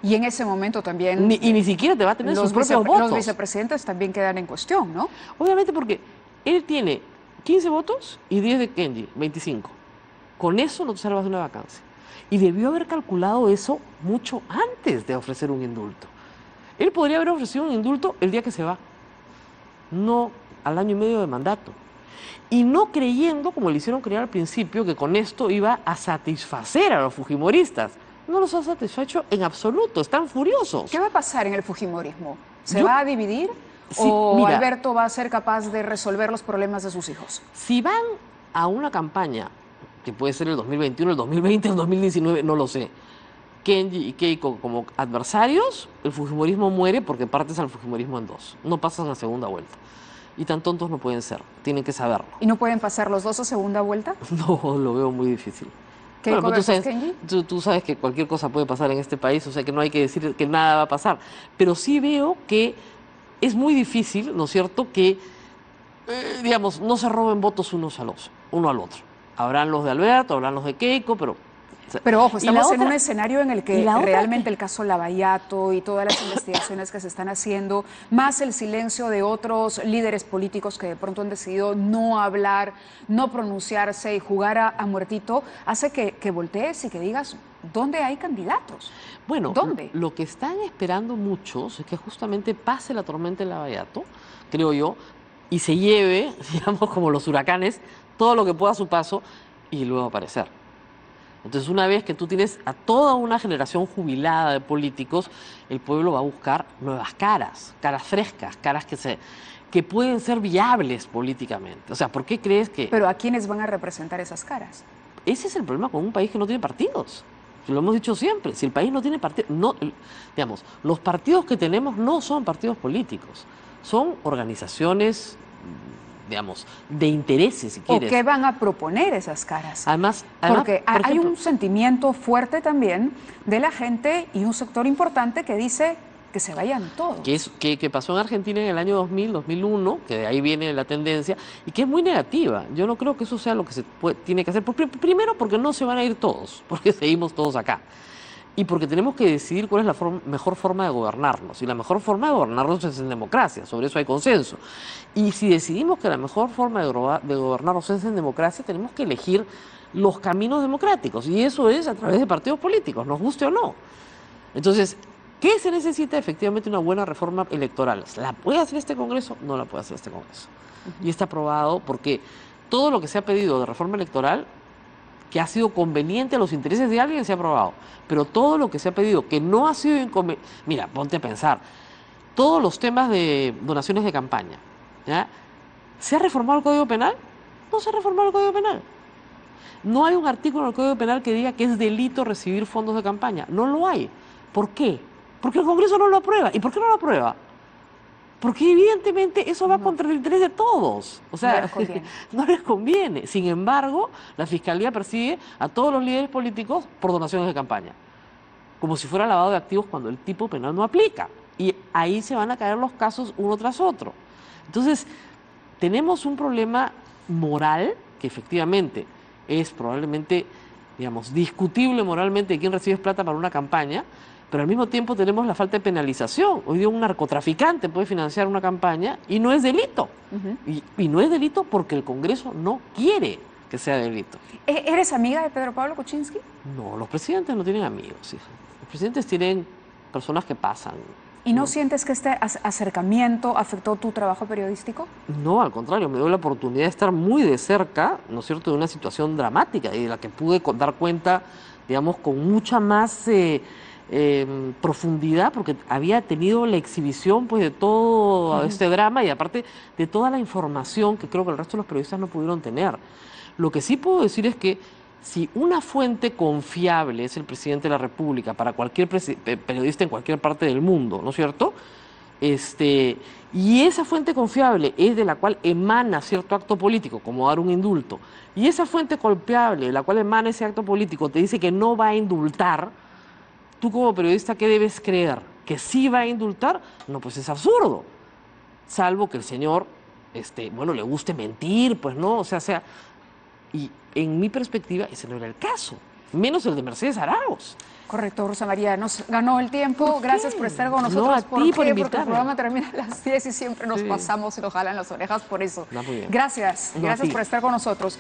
Y en ese momento también Y ni siquiera te va a tener sus propios votos. los vicepresidentes también quedan en cuestión, ¿no? Obviamente porque él tiene 15 votos y 10 de Kenji, 25. Con eso no te salvas de una vacancia. Y debió haber calculado eso mucho antes de ofrecer un indulto. Él podría haber ofrecido un indulto el día que se va, no al año y medio de mandato. Y no creyendo, como le hicieron creer al principio, que con esto iba a satisfacer a los fujimoristas. No los ha satisfecho en absoluto, están furiosos. ¿Qué va a pasar en el fujimorismo? ¿Se Yo- va a dividir Sí, o mira, Alberto va a ser capaz de resolver los problemas de sus hijos? si van a una campaña, que puede ser el 2021, el 2020, el 2019, no lo sé, Kenji y Keiko como adversarios, el fujimorismo muere porque partes al fujimorismo en dos. No pasas a segunda vuelta. Y tan tontos no pueden ser, tienen que saberlo. ¿Y no pueden pasar los dos a segunda vuelta? No, lo veo muy difícil. ¿Keiko Pero versus Kenji? tú sabes que cualquier cosa puede pasar en este país, o sea que no hay que decir que nada va a pasar. Pero sí veo que es muy difícil, ¿no es cierto?, que, digamos, no se roben votos uno al otro. Habrán los de Alberto, habrán los de Keiko, pero... Pero ojo, Y la estamos en otra- un escenario en el y que la otra- realmente el caso Lavallato y todas las investigaciones que se están haciendo, más el silencio de otros líderes políticos que de pronto han decidido no hablar, no pronunciarse y jugar a muertito, hace que voltees y que digas, ¿dónde hay candidatos? Bueno, ¿Dónde? lo que están esperando muchos es que justamente pase la tormenta en Lavallato, creo yo, y se lleve, digamos, como los huracanes, todo lo que pueda a su paso y luego aparecer. Entonces, una vez que tú tienes a toda una generación jubilada de políticos, el pueblo va a buscar nuevas caras, caras frescas, caras que pueden ser viables políticamente. O sea, ¿por qué crees que...? Pero ¿a quiénes van a representar esas caras? Ese es el problema con un país que no tiene partidos. Lo hemos dicho siempre, si el país no tiene partidos, no, digamos, los partidos que tenemos no son partidos políticos, son organizaciones, digamos, de intereses, si ¿O quieres. qué van a proponer esas caras? Además, Porque por hay ejemplo, un sentimiento fuerte también de la gente y un sector importante que dice que se vayan todos. que pasó en Argentina en el año 2000, 2001, que de ahí viene la tendencia, y que es muy negativa. Yo no creo que eso sea lo que tiene que hacer. Primero, porque no se van a ir todos, porque seguimos todos acá. Y porque tenemos que decidir cuál es la mejor forma de gobernarnos. Y la mejor forma de gobernarnos es en democracia, sobre eso hay consenso. Y si decidimos que la mejor forma de gobernarnos es en democracia, tenemos que elegir los caminos democráticos. Y eso es a través de partidos políticos, nos guste o no. Entonces, ¿qué se necesita? Efectivamente una buena reforma electoral. ¿La puede hacer este Congreso? No la puede hacer este Congreso. Y está aprobado porque todo lo que se ha pedido de reforma electoral, que ha sido conveniente a los intereses de alguien, se ha aprobado. Pero todo lo que se ha pedido que no ha sido inconveniente... Mira, ponte a pensar. Todos los temas de donaciones de campaña, ¿ya? ¿Se ha reformado el Código Penal? No se ha reformado el Código Penal. No hay un artículo en el Código Penal que diga que es delito recibir fondos de campaña. No lo hay. ¿Por qué? Porque el Congreso no lo aprueba. ¿Y por qué no lo aprueba? Porque evidentemente eso va contra el interés de todos. O sea, No les conviene. no les conviene. Sin embargo, la Fiscalía persigue a todos los líderes políticos por donaciones de campaña. Como si fuera lavado de activos cuando el tipo penal no aplica. Y ahí se van a caer los casos uno tras otro. Entonces, tenemos un problema moral que efectivamente es probablemente, digamos, discutible moralmente de quién recibes plata para una campaña, pero al mismo tiempo tenemos la falta de penalización. Hoy día un narcotraficante puede financiar una campaña y no es delito. Y no es delito porque el Congreso no quiere que sea delito. ¿Eres amiga de Pedro Pablo Kuczynski? No, los presidentes no tienen amigos, hija. Los presidentes tienen personas que pasan. ¿Y no sientes que este acercamiento afectó tu trabajo periodístico? No, al contrario, me dio la oportunidad de estar muy de cerca, ¿no es cierto?, de una situación dramática y de la que pude dar cuenta, digamos, con mucha más profundidad, porque había tenido la exhibición pues de todo este drama y aparte de toda la información que creo que el resto de los periodistas no pudieron tener. Lo que sí puedo decir es que si una fuente confiable es el presidente de la República para cualquier periodista en cualquier parte del mundo, ¿no es cierto? Y esa fuente confiable es de la cual emana cierto acto político, como dar un indulto, y esa fuente confiable de la cual emana ese acto político te dice que no va a indultar, tú como periodista, ¿qué debes creer? ¿Que sí va a indultar? No, pues es absurdo. Salvo que el señor, bueno, le guste mentir, pues no, o sea, y en mi perspectiva ese no era el caso, menos el de Mercedes Arauz. Correcto, Rosa María, nos ganó el tiempo. Gracias por estar con nosotros. No, a ti por invitarme. Porque el programa termina a las 10 y siempre nos pasamos y nos jalan las orejas por eso. Muy bien. Gracias, No, gracias por estar con nosotros.